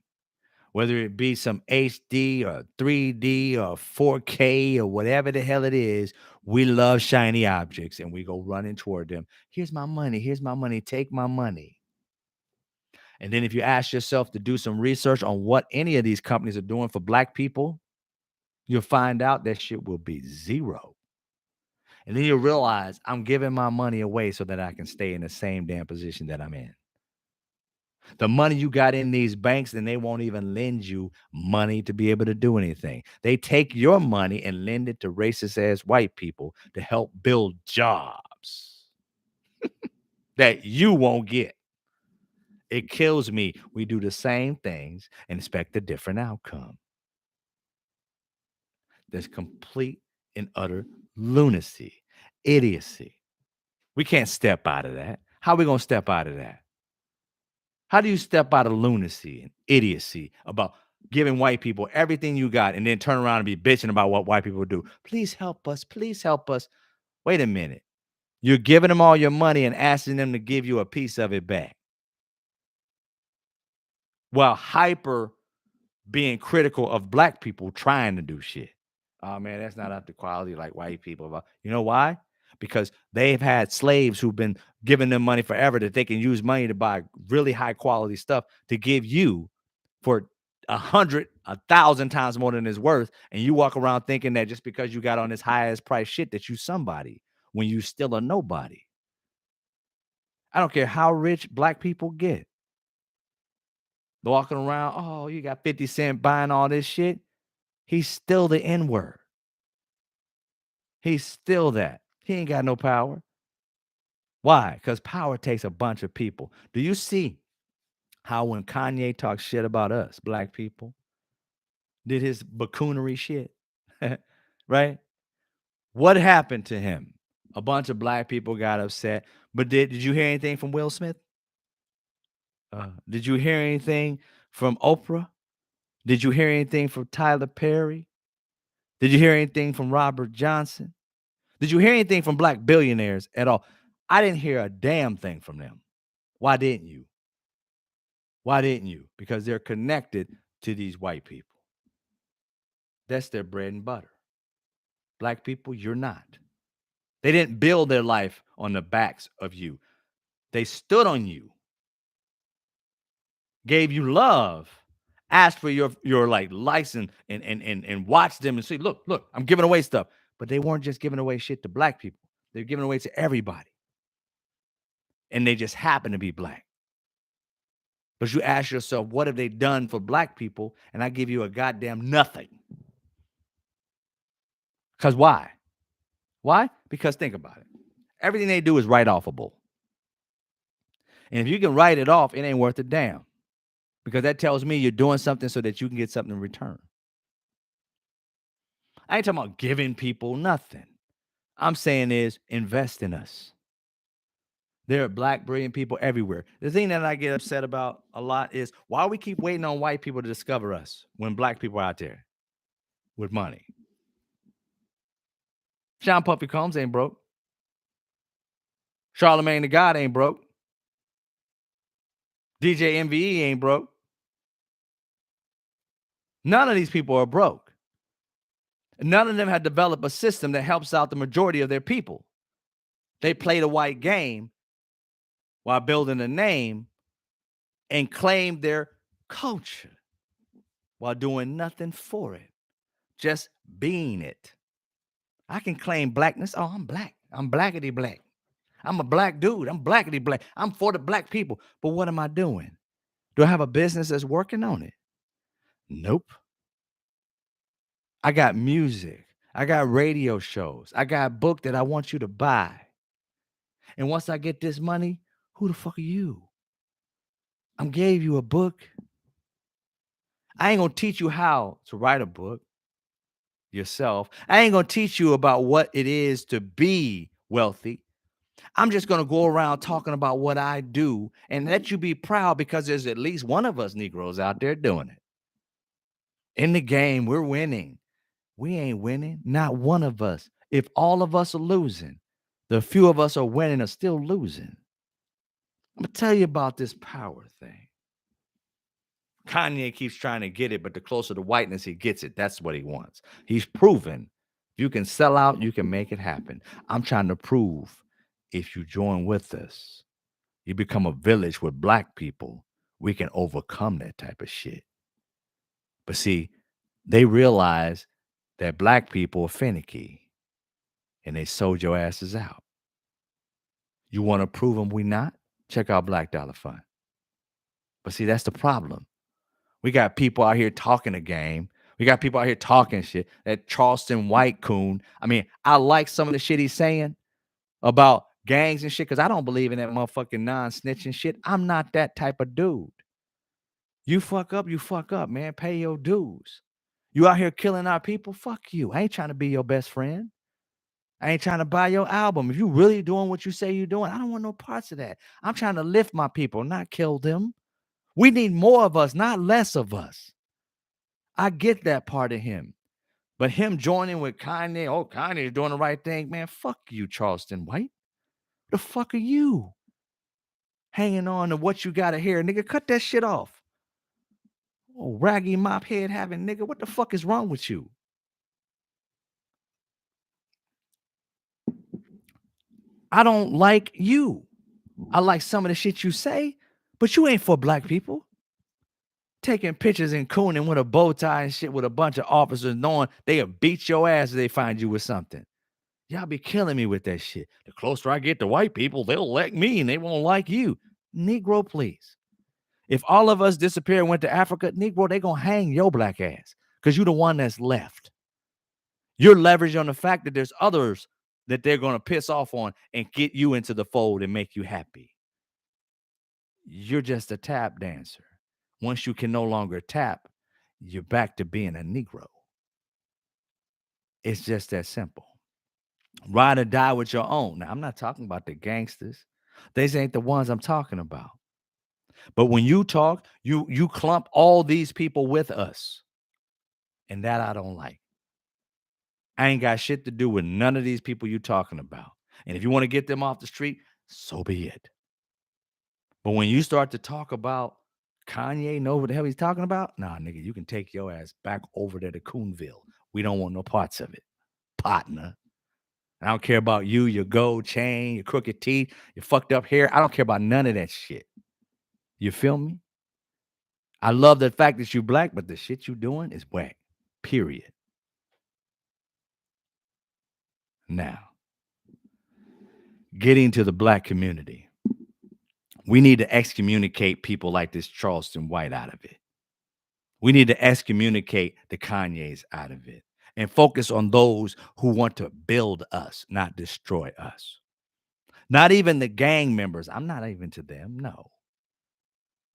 whether it be some HD or 3D or 4K or whatever the hell it is. We love shiny objects and we go running toward them. Here's my money. Here's my money. Take my money. And then if you ask yourself to do some research on what any of these companies are doing for black people, you'll find out that shit will be zero. And then you'll realize I'm giving my money away so that I can stay in the same damn position that I'm in. The money you got in these banks, and they won't even lend you money to be able to do anything. They take your money and lend it to racist ass white people to help build jobs that you won't get. It kills me. We do the same things and expect a different outcome. There's complete and utter lunacy, idiocy. We can't step out of that. How are we going to step out of that? How do you step out of lunacy and idiocy about giving white people everything you got and then turn around and be bitching about what white people do? Please help us. Please help us. Wait a minute. You're giving them all your money and asking them to give you a piece of it back while hyper being critical of black people trying to do shit. Oh man, that's not up to quality like white people. You know why? Because they've had slaves who've been giving them money forever that they can use money to buy really high quality stuff to give you for 100, 1,000 times more than it's worth. And you walk around thinking that just because you got on this highest price shit that you somebody when you still a nobody. I don't care how rich black people get. Walking around, oh, you got 50 Cent buying all this shit. He's still the N word. He's still that. He ain't got no power. Why? Because power takes a bunch of people. Do you see how when Kanye talks shit about us, black people, did his buffoonery shit, right? What happened to him? A bunch of black people got upset. But did you hear anything from Will Smith? Did you hear anything from Oprah? Did you hear anything from Tyler Perry? Did you hear anything from Robert Johnson? Did you hear anything from black billionaires at all? I didn't hear a damn thing from them. Why didn't you? Why didn't you? Because they're connected to these white people. That's their bread and butter. Black people, you're not. They didn't build their life on the backs of you. They stood on you, gave you love, asked for your like license and watched them and see, look, I'm giving away stuff. But they weren't just giving away shit to black people. They're giving away to everybody. And they just happen to be black. But you ask yourself, what have they done for black people? And I give you a goddamn nothing. Because why? Why? Because think about it. Everything they do is write offable. And if you can write it off, it ain't worth a damn. Because that tells me you're doing something so that you can get something in return. I ain't talking about giving people nothing. I'm saying is invest in us. There are black, brilliant people everywhere. The thing that I get upset about a lot is why we keep waiting on white people to discover us when black people are out there with money. Sean Puffy Combs ain't broke. Charlemagne the God ain't broke. DJ MVE ain't broke. None of these people are broke. None of them have developed a system that helps out the majority of their people. They play the white game while building a name and claim their culture while doing nothing for it, just being it. I can claim blackness. Oh, I'm black. I'm blackity black. I'm a black dude. I'm blackity black. I'm for the black people. But what am I doing? Do I have a business that's working on it? Nope. I got music. I got radio shows. I got a book that I want you to buy. And once I get this money, who the fuck are you? I gave you a book. I ain't gonna teach you how to write a book yourself. I ain't gonna teach you about what it is to be wealthy. I'm just gonna go around talking about what I do and let you be proud because there's at least one of us Negroes out there doing it. In the game, we're winning. We ain't winning. Not one of us. If all of us are losing, the few of us are winning are still losing. I'm gonna tell you about this power thing. Kanye keeps trying to get it, but the closer to whiteness he gets it, that's what he wants. He's proven if you can sell out, you can make it happen. I'm trying to prove if you join with us, you become a village with black people, we can overcome that type of shit. But see, they realize that black people are finicky and they sold your asses out. You want to prove them we not? Check out Black Dollar Fund. But see, that's the problem. We got people out here talking a game. We got people out here talking shit. That Charleston White coon. I mean, I like some of the shit he's saying about gangs and shit because I don't believe in that motherfucking non-snitching shit. I'm not that type of dude. You fuck up, man. Pay your dues. You out here killing our people? Fuck you. I ain't trying to be your best friend. I ain't trying to buy your album. If you really doing what you say you're doing, I don't want no parts of that. I'm trying to lift my people, not kill them. We need more of us, not less of us. I get that part of him. But him joining with Kanye, oh, Kanye's doing the right thing, man. Fuck you, Charleston White. The fuck are you? Hanging on to what you gotta hear, nigga. Cut that shit off. Oh, raggy mop head having nigga. What the fuck is wrong with you? I don't like you. I like some of the shit you say, but you ain't for black people. Taking pictures and cooning with a bow tie and shit with a bunch of officers knowing they'll beat your ass if they find you with something. Y'all be killing me with that shit. The closer I get to white people, they'll elect me and they won't like you. Negro, please. If all of us disappear and went to Africa, Negro, they gonna hang your black ass because you're the one that's left. You're leveraged on the fact that there's others that they're gonna piss off on and get you into the fold and make you happy. You're just a tap dancer. Once you can no longer tap, you're back to being a Negro. It's just that simple. Ride or die with your own. Now, I'm not talking about the gangsters. These ain't the ones I'm talking about. But when you talk, you clump all these people with us. And that I don't like. I ain't got shit to do with none of these people you talking about. And if you want to get them off the street, so be it. But when you start to talk about Kanye, know what the hell he's talking about? Nah, nigga, you can take your ass back over there to Coonville. We don't want no parts of it, partner. I don't care about you, your gold chain, your crooked teeth, your fucked up hair. I don't care about none of that shit. You feel me? I love the fact that you black, but the shit you doing is whack. Period. Now, getting to the black community. We need to excommunicate people like this Charleston White out of it. We need to excommunicate the Kanyes out of it and focus on those who want to build us, not destroy us. Not even the gang members. I'm not even to them. No.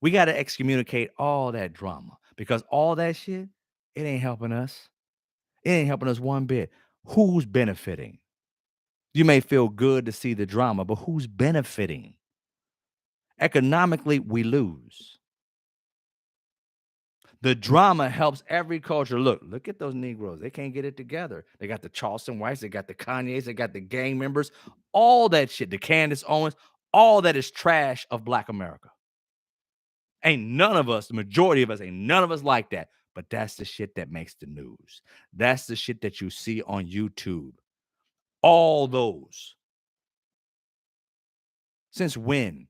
We got to excommunicate all that drama because all that shit, it ain't helping us. It ain't helping us one bit. Who's benefiting? You may feel good to see the drama, but who's benefiting? Economically, we lose. The drama helps every culture. Look at those Negroes. They can't get it together. They got the Charleston Whites, they got the Kanyes, they got the gang members, all that shit, the Candace Owens, all that is trash of Black America. Ain't none of us, the majority of us, ain't none of us like that. But that's the shit that makes the news. That's the shit that you see on YouTube. All those. Since when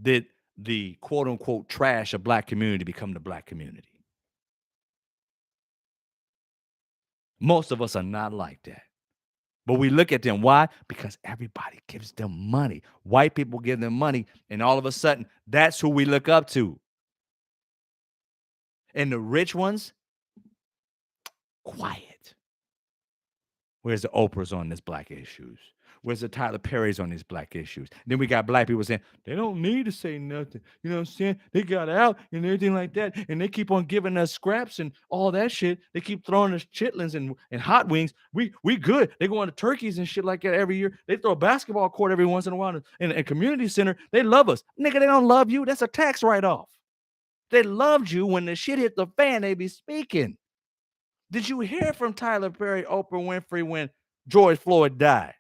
did the quote unquote trash of Black community become the Black community? Most of us are not like that. But we look at them. Why? Because everybody gives them money. White people give them money, and all of a sudden, that's who we look up to. And the rich ones, quiet. Where's the Oprahs on this black issues? Where's the Tyler Perry's on these black issues? Then we got black people saying, they don't need to say nothing. You know what I'm saying? They got out and everything like that. And they keep on giving us scraps and all that shit. They keep throwing us chitlins and hot wings. We good. They go on to turkeys and shit like that every year. They throw a basketball court every once in a while in a community center. They love us. Nigga, they don't love you. That's a tax write-off. They loved you when the shit hit the fan, they be speaking. Did you hear from Tyler Perry, Oprah Winfrey when George Floyd died?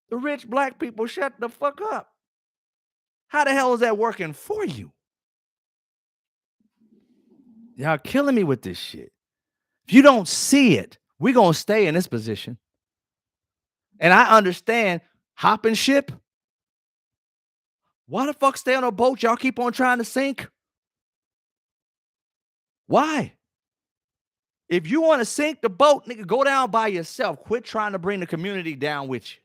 The rich black people shut the fuck up. How the hell is that working for you? Y'all killing me with this shit. If you don't see it, we're going to stay in this position. And I understand hopping ship. Why the fuck stay on a boat y'all keep on trying to sink? Why? If you want to sink the boat, nigga, go down by yourself. Quit trying to bring the community down with you.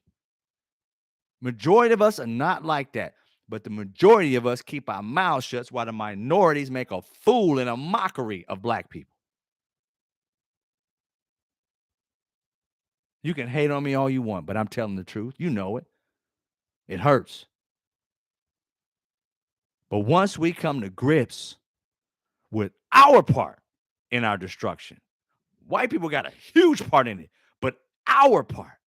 Majority of us are not like that. But the majority of us keep our mouths shut while the minorities make a fool and a mockery of black people. You can hate on me all you want, but I'm telling the truth. You know it. It hurts. But once we come to grips with our part in our destruction, white people got a huge part in it, but our part,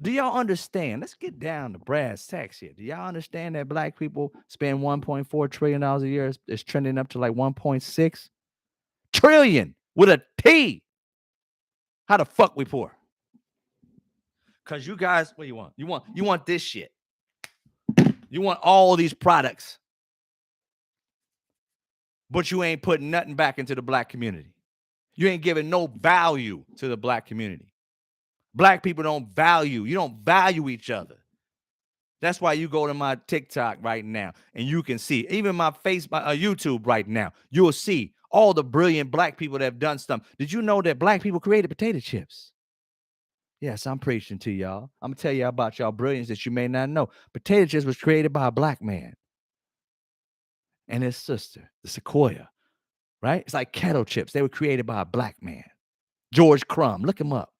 Do y'all understand? Let's get down to brass tacks here. Do y'all understand that black people spend $1.4 trillion a year? It's trending up to like 1.6 trillion with a T. How the fuck we poor? Because you guys, what do you want? You want this shit. You want all these products, but you ain't putting nothing back into the black community. You ain't giving no value to the black community. Black people don't value. You don't value each other. That's why you go to my TikTok right now and you can see, even my YouTube right now, you'll see all the brilliant black people that have done stuff. Did you know that black people created potato chips? Yes, I'm preaching to y'all. I'm gonna tell you about y'all brilliance that you may not know. Potato chips was created by a black man and his sister, the sequoia, right? It's like kettle chips. They were created by a black man, George Crumb. Look him up.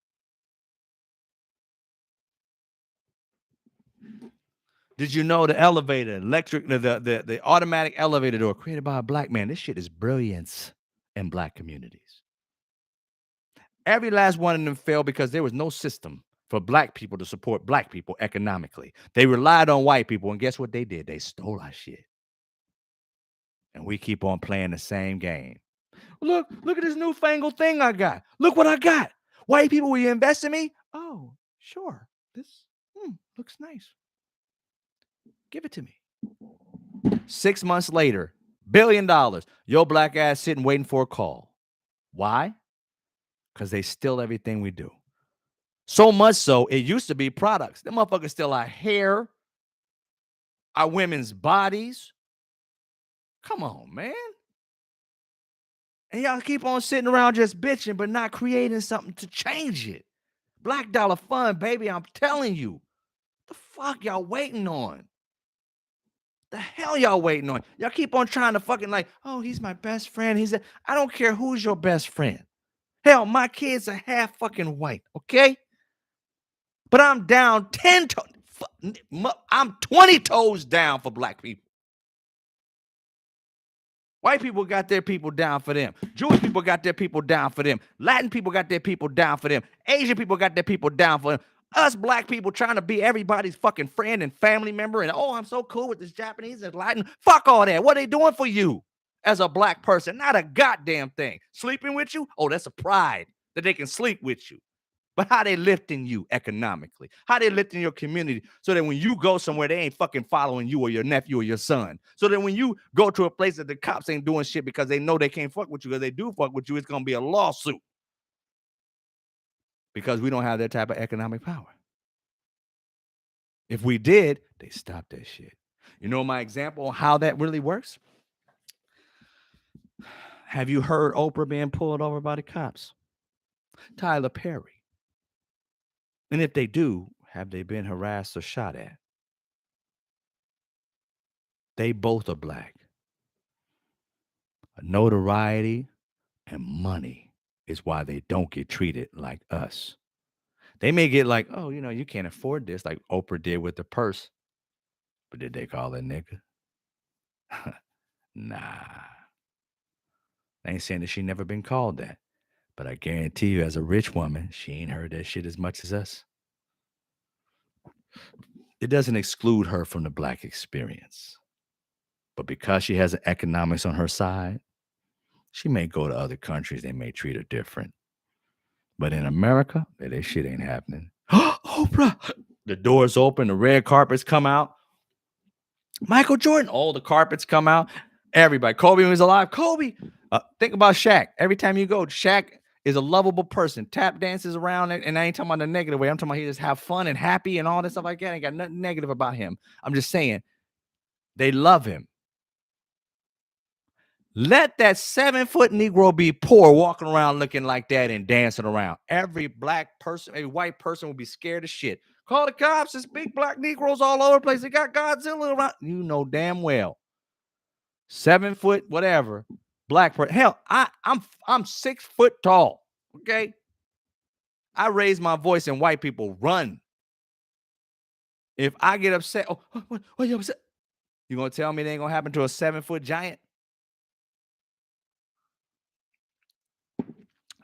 Did you know the elevator, the automatic elevator door created by a black man? This shit is brilliance in black communities. Every last one of them failed because there was no system for black people to support black people economically. They relied on white people, and guess what they did? They stole our shit. And we keep on playing the same game. Look at this newfangled thing I got. Look what I got. White people, will you invest in me? Oh, sure. This looks nice. Give it to me. 6 months later, $1 billion. Your black ass sitting waiting for a call. Why? Because they steal everything we do. So much so, it used to be products. Them motherfuckers steal our hair, our women's bodies. Come on, man. And y'all keep on sitting around just bitching, but not creating something to change it. Black dollar fund, baby, I'm telling you. The fuck y'all waiting on? The hell y'all waiting on? Y'all keep on trying to fucking like, oh, he's my best friend. I don't care who's your best friend. Hell, my kids are half fucking white, okay? But I'm down 10 toes. I'm 20 toes down for black people. White people got their people down for them. Jewish people got their people down for them. Latin people got their people down for them. Asian people got their people down for them. Us black people trying to be everybody's fucking friend and family member. And oh, I'm so cool with this Japanese and Latin. Fuck all that. What are they doing for you as a black person? Not a goddamn thing. Sleeping with you? Oh, that's a pride that they can sleep with you. But how they lifting you economically? How they lifting your community so that when you go somewhere, they ain't fucking following you or your nephew or your son. So that when you go to a place that the cops ain't doing shit because they know they can't fuck with you, because they do fuck with you, it's going to be a lawsuit. Because we don't have that type of economic power. If we did, they stop that shit. You know my example on how that really works? Have you heard Oprah being pulled over by the cops? Tyler Perry. And if they do, have they been harassed or shot at? They both are black. Notoriety and money is why they don't get treated like us. They may get like, oh, you can't afford this, like Oprah did with the purse. But did they call her nigga? Nah. I ain't saying that she never been called that. But I guarantee you, as a rich woman, she ain't heard that shit as much as us. It doesn't exclude her from the black experience. But because she has the economics on her side, she may go to other countries. They may treat her different. But in America, that shit ain't happening. Oprah! The doors open, the red carpets come out. Michael Jordan, all the carpets come out. Everybody. Kobe was alive. Kobe. Think about Shaq. Every time you go, Shaq is a lovable person. Tap dances around, and I ain't talking about the negative way. I'm talking about he just have fun and happy and all that stuff like that. I ain't got nothing negative about him. I'm just saying they love him. Let that 7-foot Negro be poor, walking around looking like that and dancing around. Every black person, every white person will be scared as shit. Call the cops. There's big black Negroes all over the place. They got Godzilla around. You know damn well. 7-foot, whatever, black person. Hell, I'm 6 foot tall. Okay. I raise my voice and white people run. If I get upset, what you upset? You gonna tell me it ain't gonna happen to a 7-foot giant?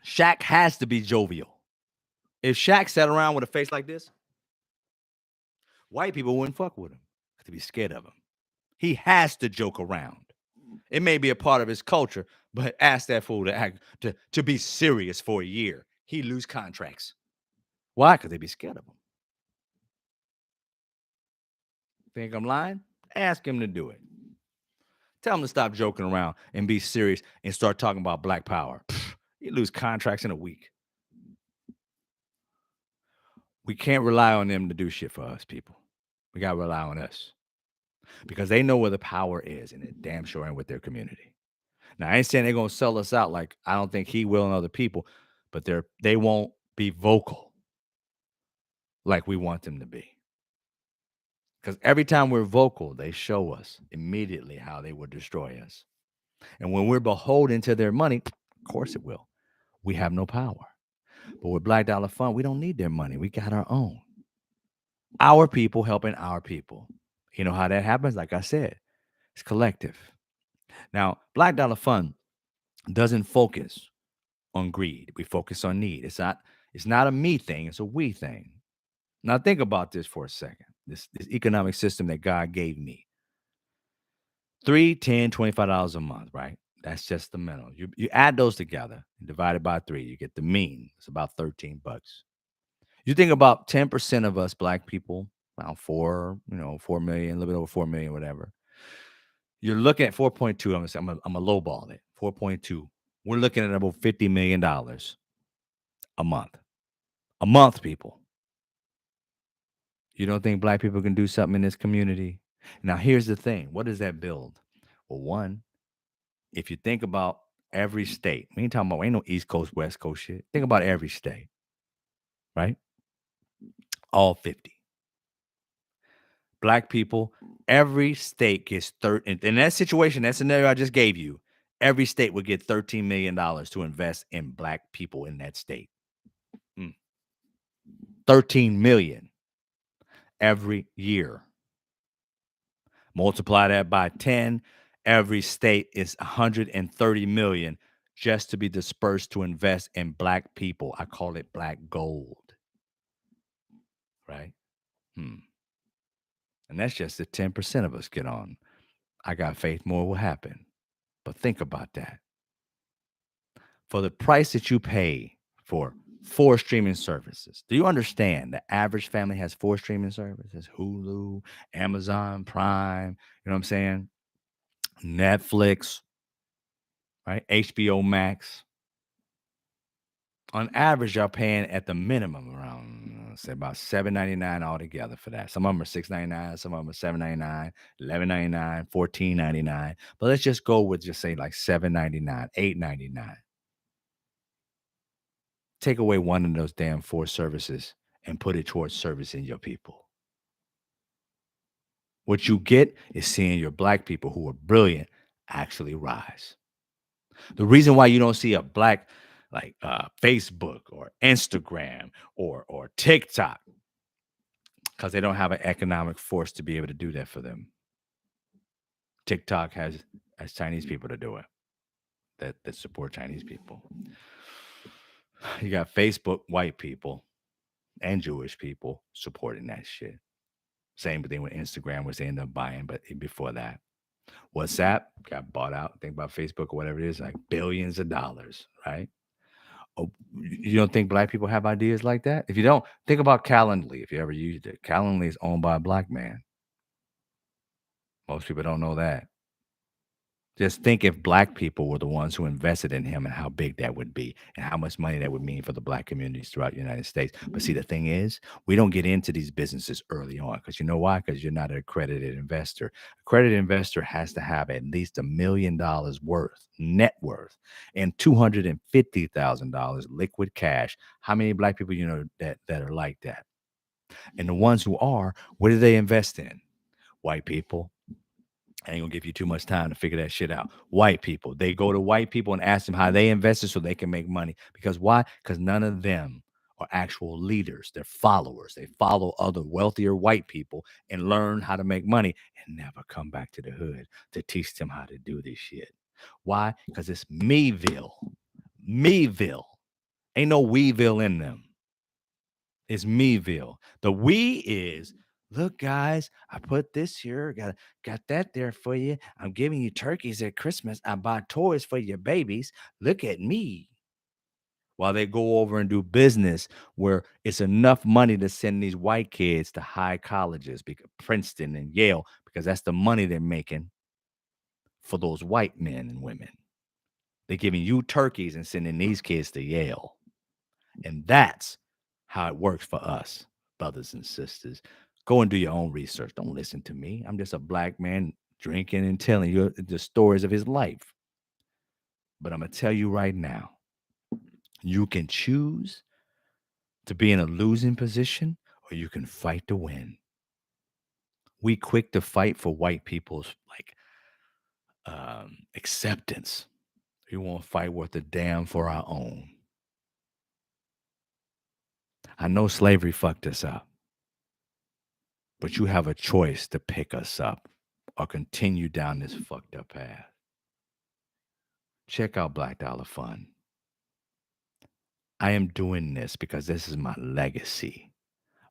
Shaq has to be jovial. If Shaq sat around with a face like this, White people wouldn't fuck with him because they be scared of him. He has to joke around. It may be a part of his culture, but ask that fool to act to be serious for a year. He lose contracts. Why? Because they be scared of him. Think I'm lying? Ask him to do it. Tell him to stop joking around and be serious and start talking about black power. You lose contracts in a week. We can't rely on them to do shit for us, people. We got to rely on us because they know where the power is and it damn sure ain't with their community. Now, I ain't saying they're going to sell us out like I don't think he will and other people, but they won't be vocal like we want them to be. Because every time we're vocal, they show us immediately how they will destroy us. And when we're beholden to their money, of course it will. We have no power. But with Black Dollar Fund, we don't need their money. We got our own. Our people helping our people. You know how that happens? Like I said, it's collective. Now, Black Dollar Fund doesn't focus on greed. We focus on need. It's not a me thing, it's a we thing. Now think about this for a second. This economic system that God gave me. 3, 10, $25 a month, right? That's just the minimum. You add those together and divide it by 3, you get the mean. It's about 13 bucks. You think about 10% of us black people, around 4 million, a little bit over 4 million, whatever. You're looking at 4.2. I'm a lowball it. 4.2. We're looking at about $50 million a month. A month, people. You don't think black people can do something in this community? Now, here's the thing. What does that build? Well, one, if you think about every state, we ain't talking about ain't no East Coast, West Coast shit. Think about every state, right? All 50. Black people, every state gets in that situation, that scenario I just gave you, every state would get $13 million to invest in black people in that state. 13 million every year. Multiply that by 10. Every state is 130 million just to be dispersed to invest in black people. I call it black gold. Right? And that's just if 10% of us get on. I got faith more will happen. But think about that. For the price that you pay for 4 streaming services, do you understand the average family has 4 streaming services? Hulu, Amazon Prime, you know what I'm saying? Netflix, right? HBO Max. On average, y'all paying at the minimum around, say about $7.99 altogether for that. Some of them are $6.99, some of them are $7.99, $11.99, $14.99. But let's just go with just say like $7.99, $8.99. Take away one of those damn 4 services and put it towards servicing your people. What you get is seeing your black people who are brilliant actually rise. The reason why you don't see a black like Facebook or Instagram or TikTok, because they don't have an economic force to be able to do that for them. TikTok has Chinese people to do it that support Chinese people. You got Facebook white people and Jewish people supporting that shit. Same thing with Instagram, which they end up buying, but before that, WhatsApp got bought out. Think about Facebook or whatever it is, like billions of dollars, right? Oh, you don't think black people have ideas like that? If you don't, think about Calendly. If you ever used it, Calendly is owned by a black man. Most people don't know that. Just think if black people were the ones who invested in him and how big that would be and how much money that would mean for the black communities throughout the United States. But see, the thing is, we don't get into these businesses early on because you know why? Because you're not an accredited investor. Accredited investor has to have at least $1 million worth, net worth, and $250,000 liquid cash. How many black people you know that are like that? And the ones who are, what do they invest in? White people. I ain't gonna give you too much time to figure that shit out. White people, they go to white people and ask them how they invested so they can make money. Because why? Because none of them are actual leaders. They're followers. They follow other wealthier white people and learn how to make money and never come back to the hood to teach them how to do this shit. Why? Because it's Meville. Meville. Ain't no Weeville in them. It's Meville. The we is Look, guys, I put this here, got that there for you. I'm giving you turkeys at Christmas. I buy toys for your babies. Look at me. While they go over and do business where it's enough money to send these white kids to high colleges, because Princeton and Yale, because that's the money they're making for those white men and women. They're giving you turkeys and sending these kids to Yale. And that's how it works for us, brothers and sisters. Go and do your own research. Don't listen to me. I'm just a black man drinking and telling you the stories of his life. But I'm going to tell you right now, you can choose to be in a losing position or you can fight to win. We quick to fight for white people's acceptance. We won't fight worth a damn for our own. I know slavery fucked us up, but you have a choice to pick us up or continue down this fucked up path. Check out Black Dollar Fund. I am doing this because this is my legacy.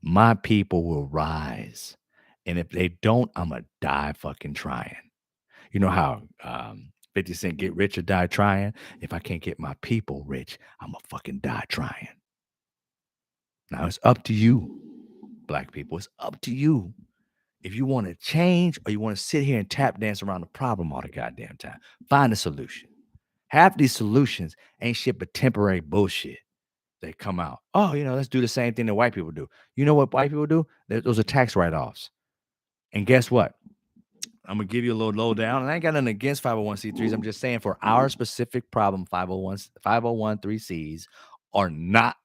My people will rise. And if they don't, I'm going to die fucking trying. You know how 50 Cent get rich or die trying? If I can't get my people rich, I'm going to fucking die trying. Now it's up to you, black people. It's up to you. If you want to change or you want to sit here and tap dance around the problem all the goddamn time, find a solution. Half these solutions ain't shit but temporary bullshit. They come out. Oh, let's do the same thing that white people do. You know what white people do? Those are tax write-offs. And guess what? I'm gonna give you a little lowdown, and I ain't got nothing against 501c3s. I'm just saying for our specific problem, 501(c)s are not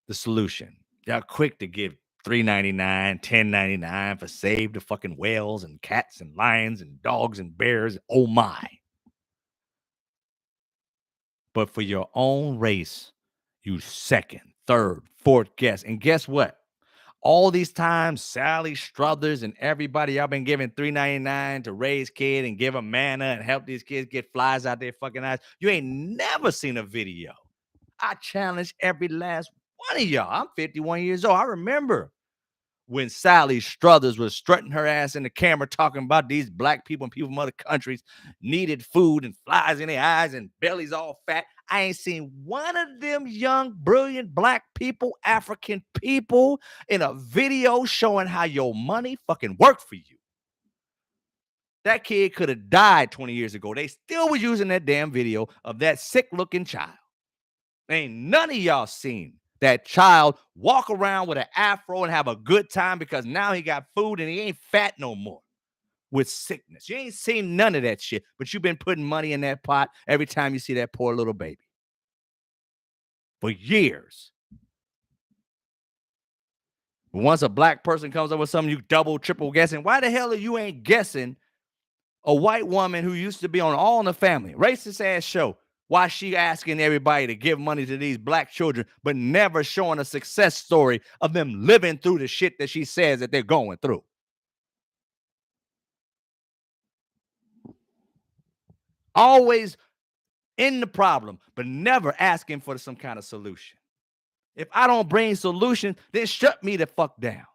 the solution. Y'all quick to give $3.99, $10.99 for save the fucking whales and cats and lions and dogs and bears. Oh my. But for your own race, you second, third, fourth guess. And guess what? All these times, Sally Struthers and everybody, y'all been giving $3.99 to raise kids and give them manna and help these kids get flies out their fucking eyes. You ain't never seen a video. I challenge every last one of y'all. I'm 51 years old. I remember when Sally Struthers was strutting her ass in the camera talking about these black people and people from other countries needed food and flies in their eyes and bellies all fat. I ain't seen one of them young, brilliant black people, African people in a video showing how your money fucking worked for you. That kid could have died 20 years ago. They still was using that damn video of that sick looking child. Ain't none of y'all seen that child walk around with an afro and have a good time because now he got food and he ain't fat no more with sickness. You ain't seen none of that shit, but you've been putting money in that pot every time you see that poor little baby for years. Once a black person comes up with something, you double, triple guessing. Why the hell are you ain't guessing a white woman who used to be on All in the Family, racist ass show? Why she asking everybody to give money to these black children, but never showing a success story of them living through the shit that she says that they're going through? Always in the problem, but never asking for some kind of solution. If I don't bring solution, then shut me the fuck down.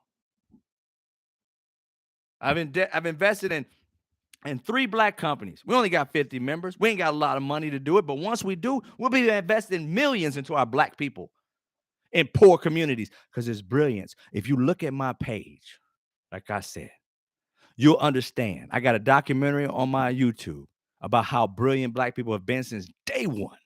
I've invested in 3 black companies. We only got 50 members. We ain't got a lot of money to do it, but once we do, we'll be investing millions into our black people in poor communities because it's brilliance. If you look at my page, like I said, you'll understand. I got a documentary on my YouTube about how brilliant black people have been since day one.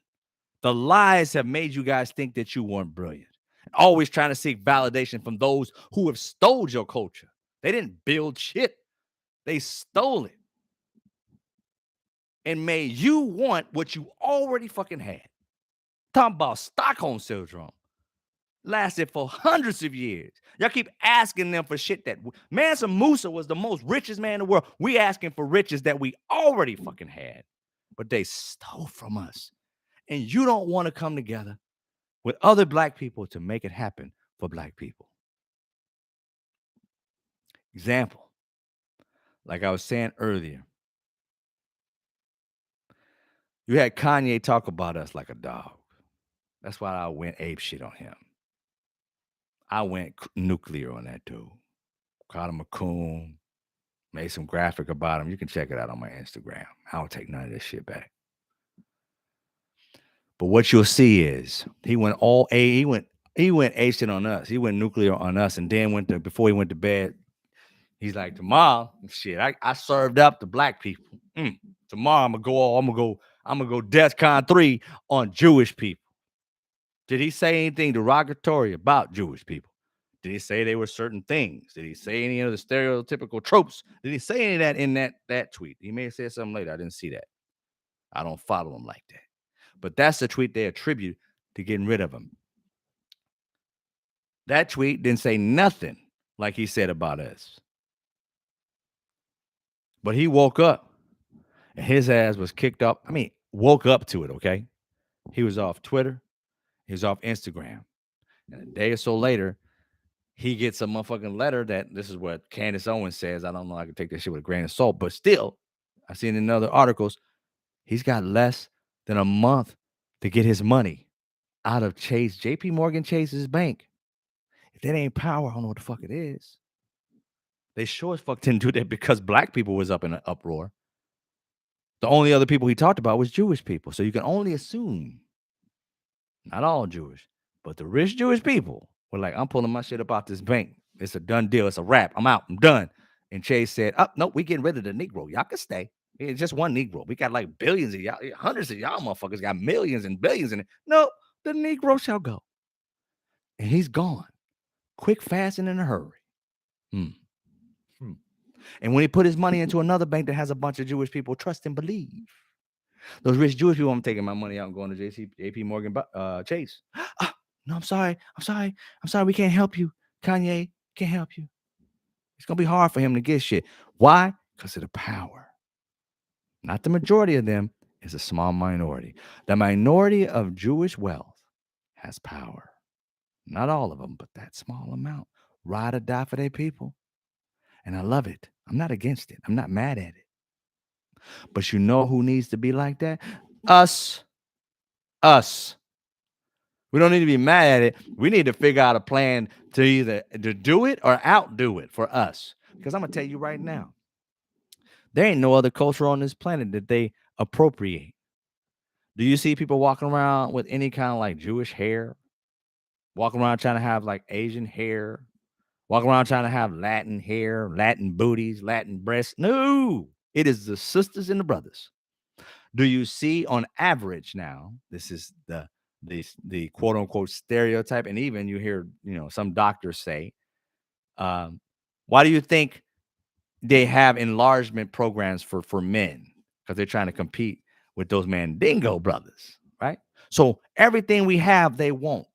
The lies have made you guys think that you weren't brilliant. Always trying to seek validation from those who have stole your culture. They didn't build shit. They stole it and made you want what you already fucking had. Talking about Stockholm Syndrome. Lasted for hundreds of years. Y'all keep asking them for shit that Mansa Musa was the most richest man in the world. We asking for riches that we already fucking had, but they stole from us. And you don't want to come together with other black people to make it happen for black people. Example, like I was saying earlier, you had Kanye talk about us like a dog. That's why I went ape shit on him. I went nuclear on that dude. called him a coon, made some graphic about him. You can check it out on my Instagram. I don't take none of this shit back. But what you'll see is he went all A. He went Asian on us. He went nuclear on us, and then before he went to bed. He's like, tomorrow, shit, I served up the black people. Tomorrow I'm gonna go DEFCON 3 on Jewish people. Did he say anything derogatory about Jewish people? Did he say they were certain things? Did he say any of the stereotypical tropes? Did he say any of that in that tweet? He may have said something later. I didn't see that. I don't follow him like that. But that's the tweet they attribute to getting rid of him. That tweet didn't say nothing like he said about us. But he woke up and his ass was kicked up. I mean, woke up to it, okay? He was off Twitter. He was off Instagram. And a day or so later, he gets a motherfucking letter that this is what Candace Owens says. I don't know. I can take that shit with a grain of salt, but still, I've seen in other articles, he's got less than a month to get his money out of Chase, JP Morgan Chase's bank. If that ain't power, I don't know what the fuck it is. They sure as fuck didn't do that because black people was up in an uproar. The only other people he talked about was Jewish people. So you can only assume, not all Jewish, but the rich Jewish people were like, I'm pulling my shit up out this bank. It's a done deal. It's a wrap. I'm out. I'm done. And Chase said, nope, we getting rid of the Negro. Y'all can stay. It's just one Negro. We got like billions of y'all, hundreds of y'all motherfuckers got millions and billions in it. No, the Negro shall go. And he's gone. Quick, fast, and in a hurry. And when he put his money into another bank that has a bunch of Jewish people, trust and believe. Those rich Jewish people, I'm taking my money out and going to JP Morgan Chase. No, I'm sorry. We can't help you. Kanye can't help you. It's going to be hard for him to get shit. Why? Because of the power. Not the majority of them. It's a small minority. The minority of Jewish wealth has power. Not all of them, but that small amount. Ride or die for their people. And I love it. I'm not against it. I'm not mad at it. But you know who needs to be like that? Us. We don't need to be mad at it. We need to figure out a plan to either to do it or outdo it for us. Because I'm going to tell you right now, there ain't no other culture on this planet that they appropriate. Do you see people walking around with any kind of like Jewish hair? Walking around trying to have like Asian hair? Walking around trying to have Latin hair, Latin booties, Latin breasts? No, it is the sisters and the brothers. Do you see on average now, this is the quote unquote stereotype, and even you hear, some doctors say, why do you think they have enlargement programs for men? Because they're trying to compete with those Mandingo brothers, right? So everything we have, they want.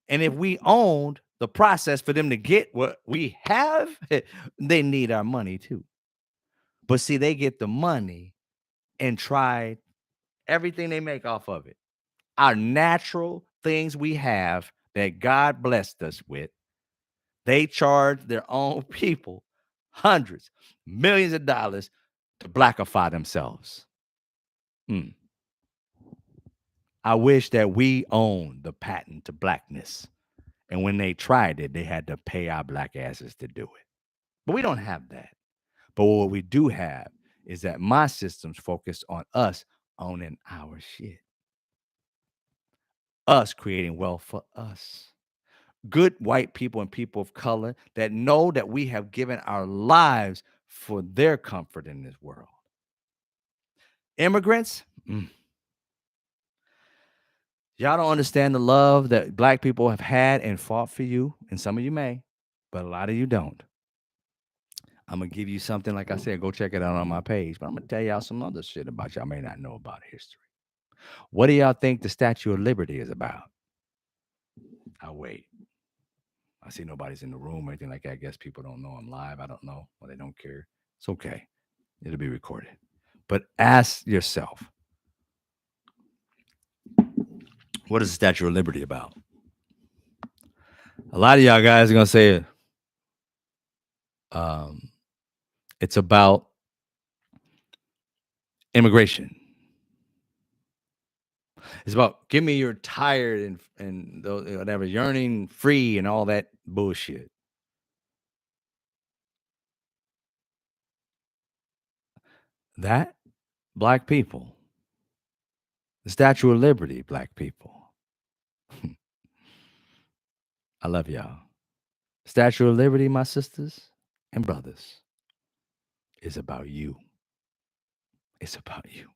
And if we owned the process for them to get what we have, they need our money too. But see, they get the money and try everything they make off of it. Our natural things we have that God blessed us with, they charge their own people hundreds, millions of dollars to blackify themselves. I wish that we owned the patent to blackness. And when they tried it, they had to pay our black asses to do it. But we don't have that. But what we do have is that my system's focused on us owning our shit. Us creating wealth for us. Good white people and people of color that know that we have given our lives for their comfort in this world. Immigrants, y'all don't understand the love that black people have had and fought for you, and some of you may, but a lot of you don't. I'm going to give you something, like I said, go check it out on my page, but I'm going to tell y'all some other shit about y'all may not know about history. What do y'all think the Statue of Liberty is about? I'll wait. I see nobody's in the room or anything like that. I guess people don't know I'm live. I don't know. Well, they don't care. It's okay. It'll be recorded. But ask yourself, what is the Statue of Liberty about? A lot of y'all guys are going to say it's about immigration. It's about give me your tired and whatever, yearning free and all that bullshit. That, black people. The Statue of Liberty, black people. I love y'all. Statue of Liberty, my sisters and brothers, is about you. It's about you.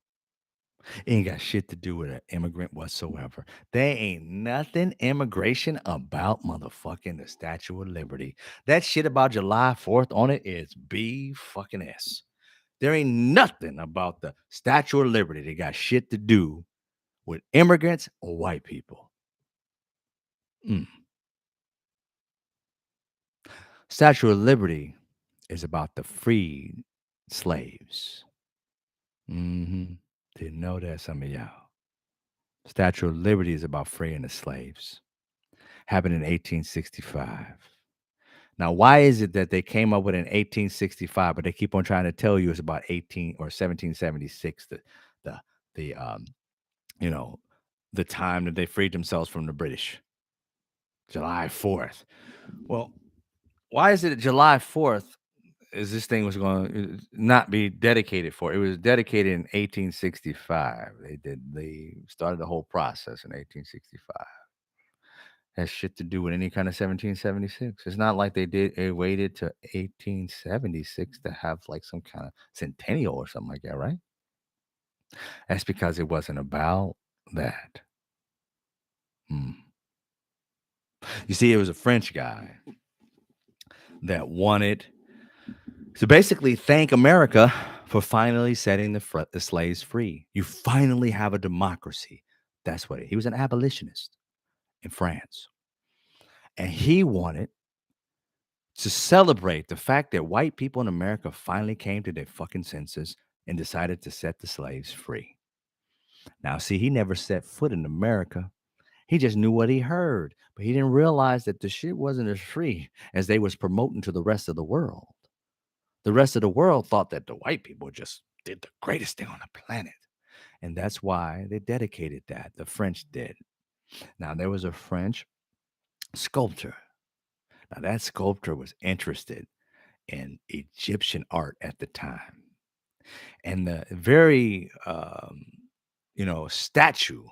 It ain't got shit to do with an immigrant whatsoever. There ain't nothing immigration about motherfucking the Statue of Liberty. That shit about July 4th on it is B fucking S. There ain't nothing about the Statue of Liberty that got shit to do with immigrants or white people. Mm. Statue of Liberty is about the freed slaves. Mm-hmm. Didn't know that, some of y'all. Statue of Liberty is about freeing the slaves. Happened in 1865. Now, why is it that they came up with it in 1865, but they keep on trying to tell you it's about 18 or 1776, the the you know, the time that they freed themselves from the British, July 4th. Well, why is it that July 4th is this thing was going to not be dedicated for? It was dedicated in 1865. They started the whole process in 1865. Has shit to do with any kind of 1776. It's not like they waited to 1876 to have like some kind of centennial or something like that, right? That's because it wasn't about that. Mm. You see, it was a French guy that wanted to basically thank America for finally setting the slaves free. You finally have a democracy. That's what he was, an abolitionist in France. And he wanted to celebrate the fact that white people in America finally came to their fucking senses and decided to set the slaves free. Now, see, he never set foot in America. He just knew what he heard, but he didn't realize that the shit wasn't as free as they was promoting to the rest of the world. The rest of the world thought that the white people just did the greatest thing on the planet. And that's why they dedicated that. The French did. Now, there was a French sculptor. Now, that sculptor was interested in Egyptian art at the time. And the very, statue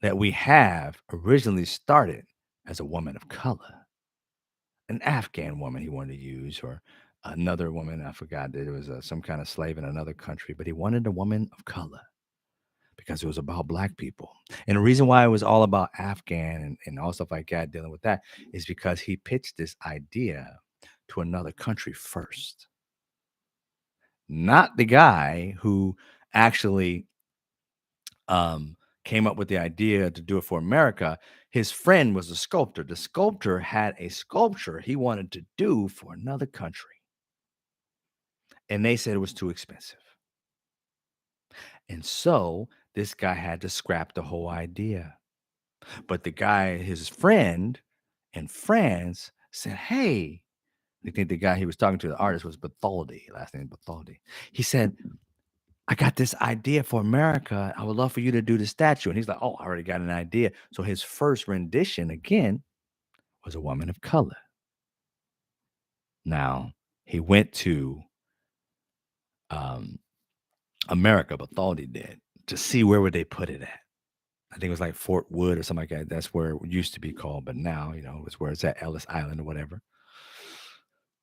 that we have originally started as a woman of color, an Afghan woman he wanted to use, or another woman. I forgot that it was some kind of slave in another country, but he wanted a woman of color because it was about black people. And the reason why it was all about Afghan and all stuff like that, dealing with that, is because he pitched this idea to another country first. Not the guy who actually came up with the idea to do it for America. His friend was a sculptor. The sculptor had a sculpture he wanted to do for another country, and they said it was too expensive. And so this guy had to scrap the whole idea. But the guy, his friend in France, said, "Hey," I think the guy he was talking to, the artist, was Bathaldi, last name Bathaldi. He said, "I got this idea for America. I would love for you to do the statue." And he's like, "Oh, I already got an idea." So his first rendition, again, was a woman of color. Now, he went to um, America, Bathaldi did, to see where would they put it at. I think it was like Fort Wood or something like that. That's where it used to be called, but now, it's where it's at, Ellis Island or whatever.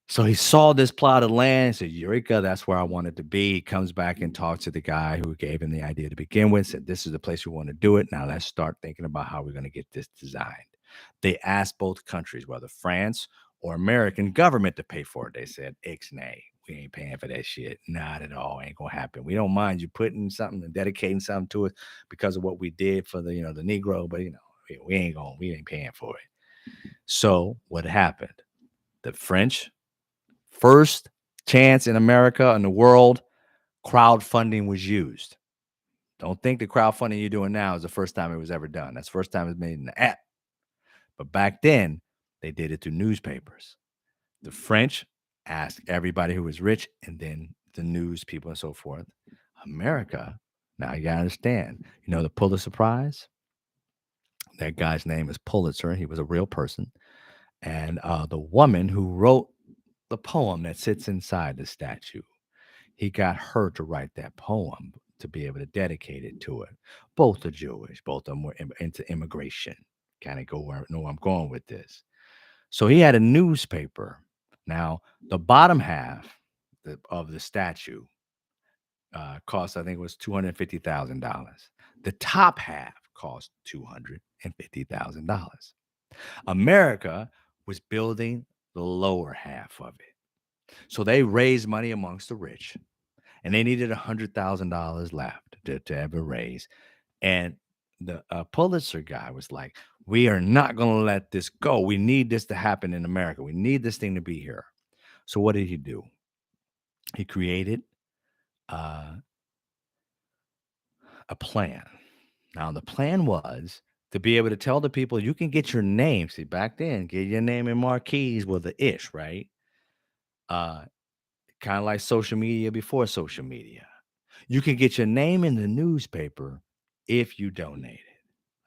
So he saw this plot of land, said, "Eureka, that's where I wanted to be." He comes back and talks to the guy who gave him the idea to begin with, said, "This is the place we want to do it. Now let's start thinking about how we're going to get this designed." They asked both countries, whether France or American government, to pay for it. They said, "Ixnay, we ain't paying for that shit. Not at all. Ain't gonna happen. We don't mind you putting something and dedicating something to it because of what we did for the Negro, but we ain't paying for it." So what happened? The French, first chance in America and the world, crowdfunding was used. Don't think the crowdfunding you're doing now is the first time it was ever done. That's the first time it's made in the app. But back then, they did it through newspapers. The French asked everybody who was rich, and then the news people and so forth. America, now you gotta understand, the Pulitzer Prize? That guy's name is Pulitzer. He was a real person. And the woman who wrote the poem that sits inside the statue, he got her to write that poem to be able to dedicate it to it. Both are Jewish. Both of them were into immigration. Kind of know where I'm going with this. So he had a newspaper. Now, the bottom half of the statue cost, I think, it was $250,000. The top half cost $250,000. America was building the lower half of it. So they raised money amongst the rich, and they needed $100,000 left to ever raise. And the Pulitzer guy was like, "We are not going to let this go. We need this to happen in America. We need this thing to be here." So what did he do? He created uh, a plan. Now the plan was to be able to tell the people you can get your name. See, back then, get your name in marquees was the ish, right? Uh, kind of like social media before social media. You can get your name in the newspaper if you donated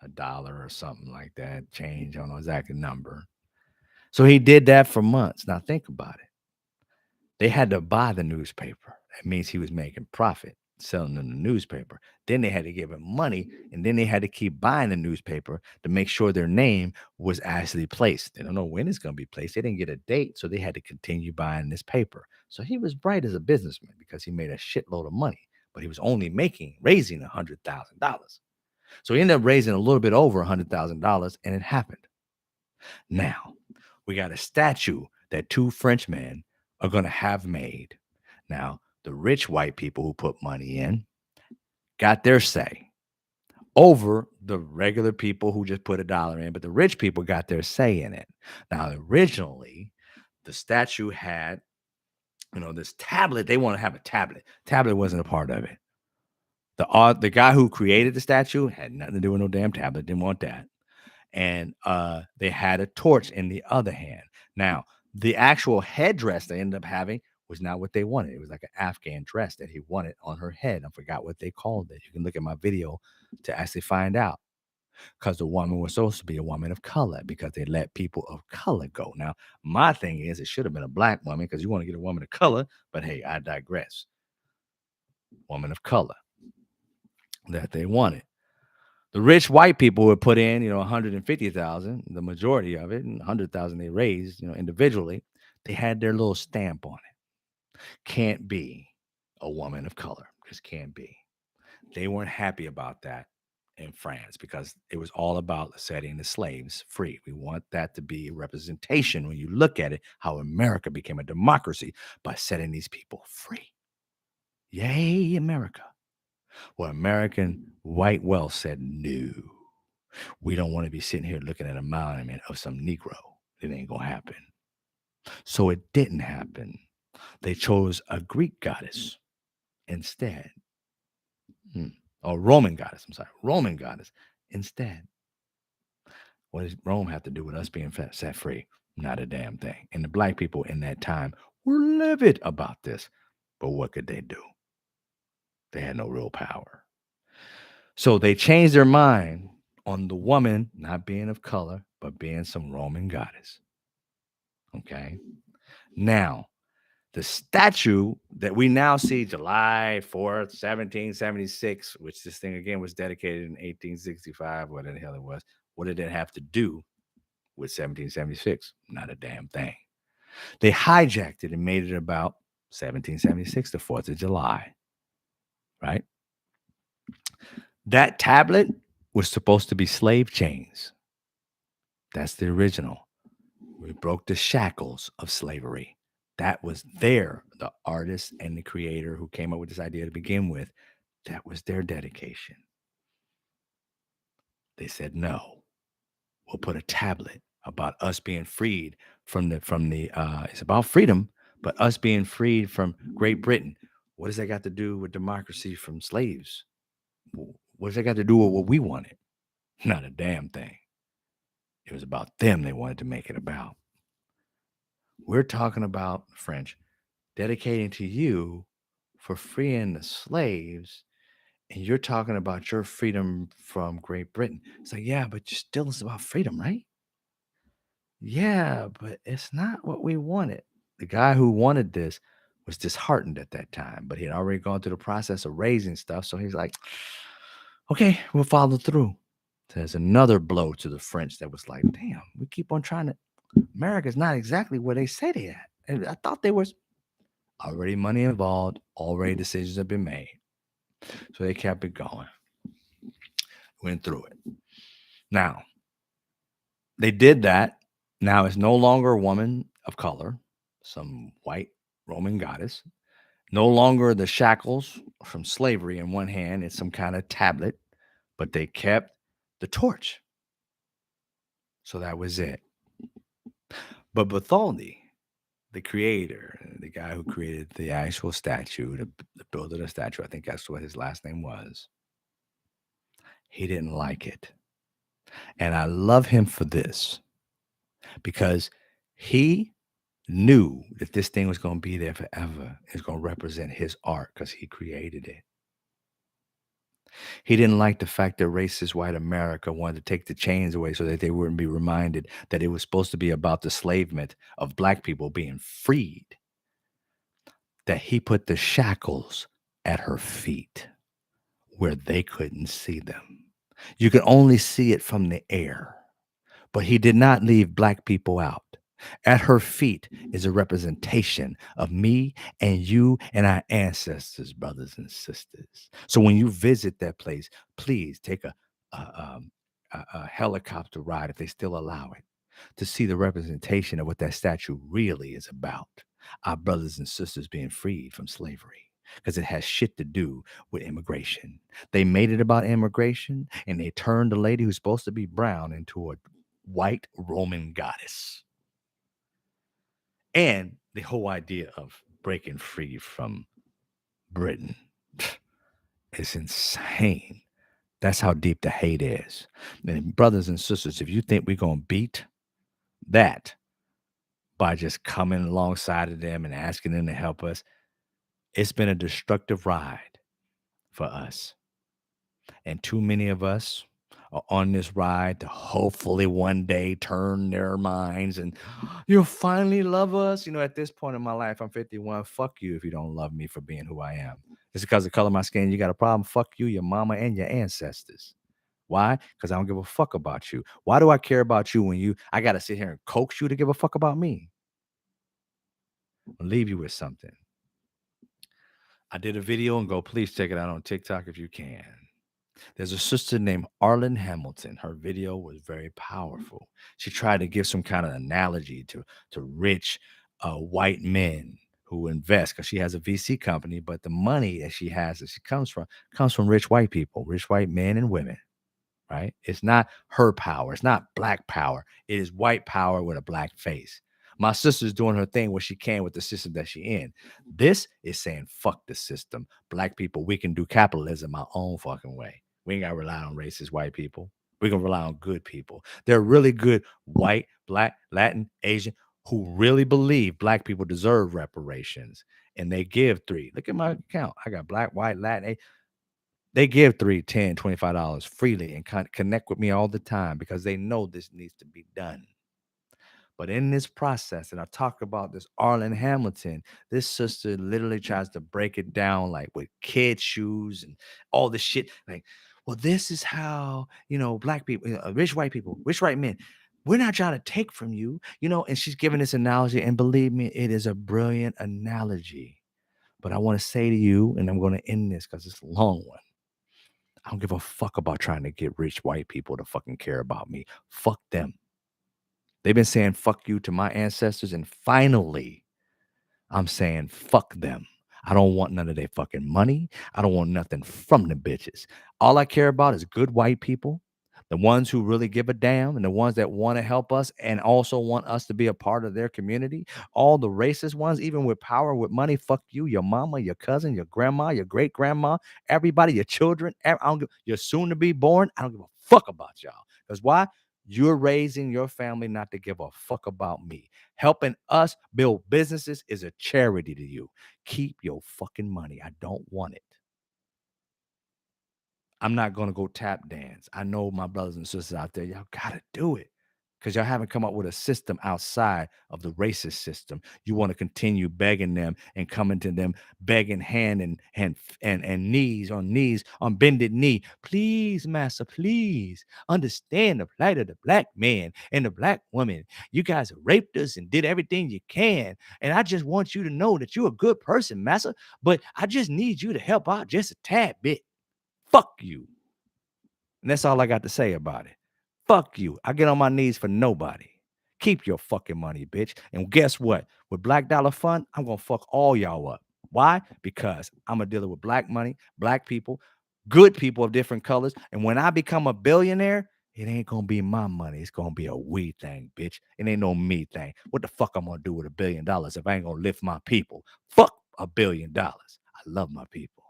$1 or something like that. Change, I don't know exactly number. So he did that for months. Now think about it. They had to buy the newspaper. That means he was making profit selling in the newspaper. Then they had to give him money, and then they had to keep buying the newspaper to make sure their name was actually placed. They don't know when it's going to be placed. They didn't get a date, so they had to continue buying this paper. So he was bright as a businessman because he made a shitload of money, but he was only raising $100,000. So he ended up raising a little bit over $100,000, and it happened. Now, we got a statue that two Frenchmen are going to have made. Now, the rich white people who put money in got their say over the regular people who just put $1 in, but the rich people got their say in it. Now, originally, the statue had, this tablet. They want to have a tablet. Tablet wasn't a part of it. The guy who created the statue had nothing to do with no damn tablet. Didn't want that. And they had a torch in the other hand. Now, the actual headdress they ended up having was not what they wanted. It was like an Afghan dress that he wanted on her head. I forgot what they called it. You can look at my video to actually find out. Because the woman was supposed to be a woman of color because they let people of color go. Now, my thing is, it should have been a black woman because you want to get a woman of color. But hey, I digress. Woman of color that they wanted. The rich white people would put in, 150,000, the majority of it, and 100,000 they raised, individually. They had their little stamp on it. Can't be a woman of color. Just can't be. They weren't happy about that in France because it was all about setting the slaves free. We want that to be a representation when you look at it, how America became a democracy by setting these people free. Yay, America. Well, American white wealth said no. We don't want to be sitting here looking at a monument of some Negro. It ain't going to happen. So it didn't happen. They chose a Greek goddess instead. Or Roman goddess. I'm sorry. Roman goddess instead. What does Rome have to do with us being set free? Not a damn thing. And the black people in that time were livid about this. But what could they do? They had no real power. So they changed their mind on the woman not being of color, but being some Roman goddess. Okay. Now, the statue that we now see July 4th, 1776, which this thing again was dedicated in 1865, whatever the hell it was. What did it have to do with 1776? Not a damn thing. They hijacked it and made it about 1776, the 4th of July. Right? That tablet was supposed to be slave chains. That's the original. We broke the shackles of slavery. That was the artist and the creator who came up with this idea to begin with. That was their dedication. They said, no, we'll put a tablet about us being freed from it's about freedom, but us being freed from Great Britain. What does that got to do with democracy from slaves? What does that got to do with what we wanted? Not a damn thing. It was about them they wanted to make it about. We're talking about, French, dedicating to you for freeing the slaves, and you're talking about your freedom from Great Britain. It's like, yeah, but still it's about freedom, right? Yeah, but it's not what we wanted. The guy who wanted this was disheartened at that time, but he had already gone through the process of raising stuff. So he's like, okay, we'll follow through. There's another blow to the French that was like, damn, we keep on trying to, America's not exactly where they say they at. And I thought they was already money involved, already decisions have been made. So they kept it going, went through it. Now, they did that. Now it's no longer a woman of color, some white Roman goddess. No longer the shackles from slavery in one hand, it's some kind of tablet, but they kept the torch. So that was it. But Bartholdi, the creator, the guy who created the actual statue, the builder of the statue, I think that's what his last name was, he didn't like it. And I love him for this because he knew that this thing was going to be there forever. It's going to represent his art because he created it. He didn't like the fact that racist white America wanted to take the chains away so that they wouldn't be reminded that it was supposed to be about the enslavement of black people being freed, that he put the shackles at her feet where they couldn't see them. You could only see it from the air, but he did not leave black people out. At her feet is a representation of me and you and our ancestors, brothers and sisters. So when you visit that place, please take a helicopter ride, if they still allow it, to see the representation of what that statue really is about. Our brothers and sisters being freed from slavery, because it has shit to do with immigration. They made it about immigration and they turned the lady who's supposed to be brown into a white Roman goddess. And the whole idea of breaking free from Britain is insane. That's how deep the hate is. And brothers and sisters, if you think we're going to beat that by just coming alongside of them and asking them to help us, it's been a destructive ride for us. And too many of us are on this ride to hopefully one day turn their minds and you'll finally love us. You know, at this point in my life, I'm 51. Fuck you if you don't love me for being who I am. It's because of the color of my skin. You got a problem. Fuck you, your mama, and your ancestors. Why? Because I don't give a fuck about you. Why do I care about you when I got to sit here and coax you to give a fuck about me? I'll leave you with something. I did a video and go, please check it out on TikTok if you can. There's a sister named Arlen Hamilton. Her video was very powerful. She tried to give some kind of analogy to rich white men who invest because she has a VC company, but the money that she has that she comes from rich white people, rich white men and women. Right? It's not her power. It's not black power. It is white power with a black face. My sister's doing her thing where she can with the system that she in. This is saying fuck the system. Black people, we can do capitalism our own fucking way. We ain't got to rely on racist white people. We can rely on good people. They're really good white, black, Latin, Asian who really believe black people deserve reparations. And they give three. Look at my account. I got black, white, Latin, they give 3, 10, $25 freely and connect with me all the time because they know this needs to be done. But in this process, and I talk about this Arlen Hamilton, this sister literally tries to break it down like with kid shoes and all this shit. Like, well, this is how, black people, rich white people, rich white men, we're not trying to take from you, and she's giving this analogy. And believe me, it is a brilliant analogy. But I want to say to you, and I'm going to end this because it's a long one. I don't give a fuck about trying to get rich white people to fucking care about me. Fuck them. They've been saying fuck you to my ancestors, and finally, I'm saying fuck them. I don't want none of their fucking money. I don't want nothing from the bitches. All I care about is good white people, the ones who really give a damn, and the ones that want to help us and also want us to be a part of their community. All the racist ones, even with power, with money, fuck you, your mama, your cousin, your grandma, your great grandma, everybody, your children, I don't give, your soon to be born. I don't give a fuck about y'all. Because why? You're raising your family not to give a fuck about me. Helping us build businesses is a charity to you. Keep your fucking money. I don't want it. I'm not going to go tap dance. I know my brothers and sisters out there, y'all got to do it. because y'all haven't come up with a system outside of the racist system. You want to continue begging them and coming to them begging and knees on bended knee. Please, master, please understand the plight of the black man and the black woman. You guys raped us and did everything you can. And I just want you to know that you're a good person, master, but I just need you to help out just a tad bit. Fuck you. And that's all I got to say about it. Fuck you. I get on my knees for nobody. Keep your fucking money, bitch. And guess what? With Black Dollar Fund, I'm going to fuck all y'all up. Why? Because I'm a dealer with black money, black people, good people of different colors. And when I become a billionaire, it ain't going to be my money. It's going to be a we thing, bitch. It ain't no me thing. What the fuck I'm going to do with $1 billion if I ain't going to lift my people? Fuck $1 billion. I love my people.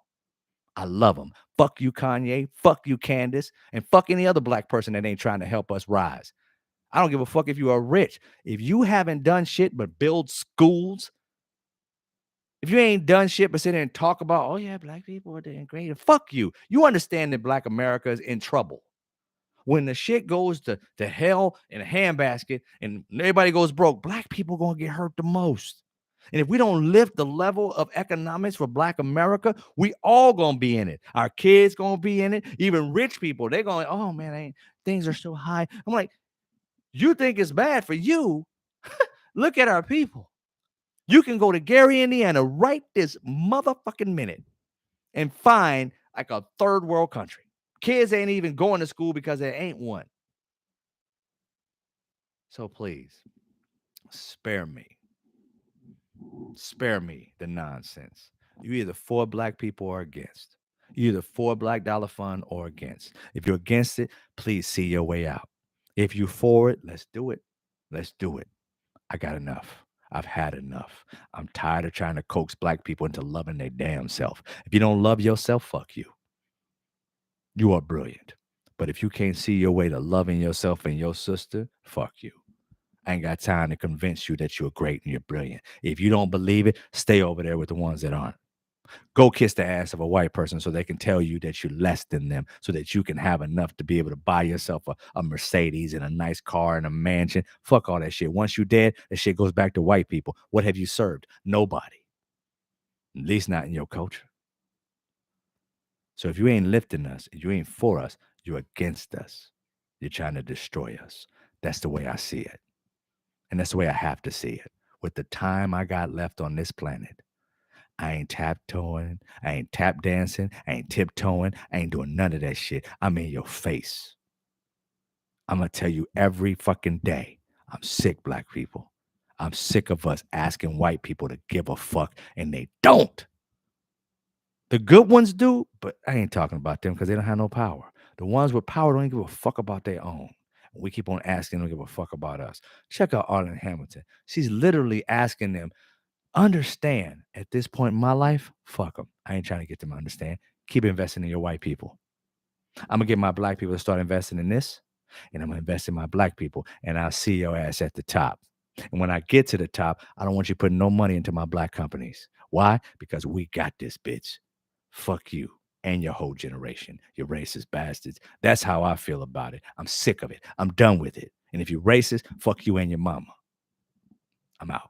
I love them. Fuck you, Kanye. Fuck you, Candace. And fuck any other black person that ain't trying to help us rise. I don't give a fuck if you are rich. If you haven't done shit but build schools, if you ain't done shit but sit there and talk about, oh yeah, black people are doing great, fuck you. You understand that black America is in trouble. When the shit goes to hell in a handbasket and everybody goes broke, black people going to get hurt the most. And if we don't lift the level of economics for black America, we all going to be in it. Our kids going to be in it. Even rich people, they're going, oh man, things are so high. I'm like, you think it's bad for you? Look at our people. You can go to Gary, Indiana right this motherfucking minute and find like a third world country. Kids ain't even going to school because there ain't one. So please, spare me. Spare me the nonsense. You either for black people or against. You either for Black Dollar Fund or against. If you're against it, please see your way out. If you're for it, let's do it. Let's do it. I got enough. I've had enough. I'm tired of trying to coax black people into loving their damn self. If you don't love yourself, fuck you. You are brilliant. But if you can't see your way to loving yourself and your sister, fuck you. I ain't got time to convince you that you're great and you're brilliant. If you don't believe it, stay over there with the ones that aren't. Go kiss the ass of a white person so they can tell you that you're less than them, so that you can have enough to be able to buy yourself a Mercedes and a nice car and a mansion. Fuck all that shit. Once you're dead, that shit goes back to white people. What have you served? Nobody. At least not in your culture. So if you ain't lifting us, if you ain't for us, you're against us. You're trying to destroy us. That's the way I see it. And that's the way I have to see it. With the time I got left on this planet, I ain't tap-toeing, I ain't tap dancing, I ain't tiptoeing, I ain't doing none of that shit. I'm in your face. I'm going to tell you every fucking day, I'm sick, black people. I'm sick of us asking white people to give a fuck, and they don't. The good ones do, but I ain't talking about them because they don't have no power. The ones with power don't even give a fuck about their own. We keep on asking them to give a fuck about us. Check out Arlen Hamilton. She's literally asking them, understand at this point in my life, fuck them. I ain't trying to get them to understand. Keep investing in your white people. I'm going to get my black people to start investing in this, and I'm going to invest in my black people, and I'll see your ass at the top. And when I get to the top, I don't want you putting no money into my black companies. Why? Because we got this, bitch. Fuck you and your whole generation, you racist bastards. That's how I feel about it. I'm sick of it. I'm done with it. And if you're racist, fuck you and your mama. I'm out.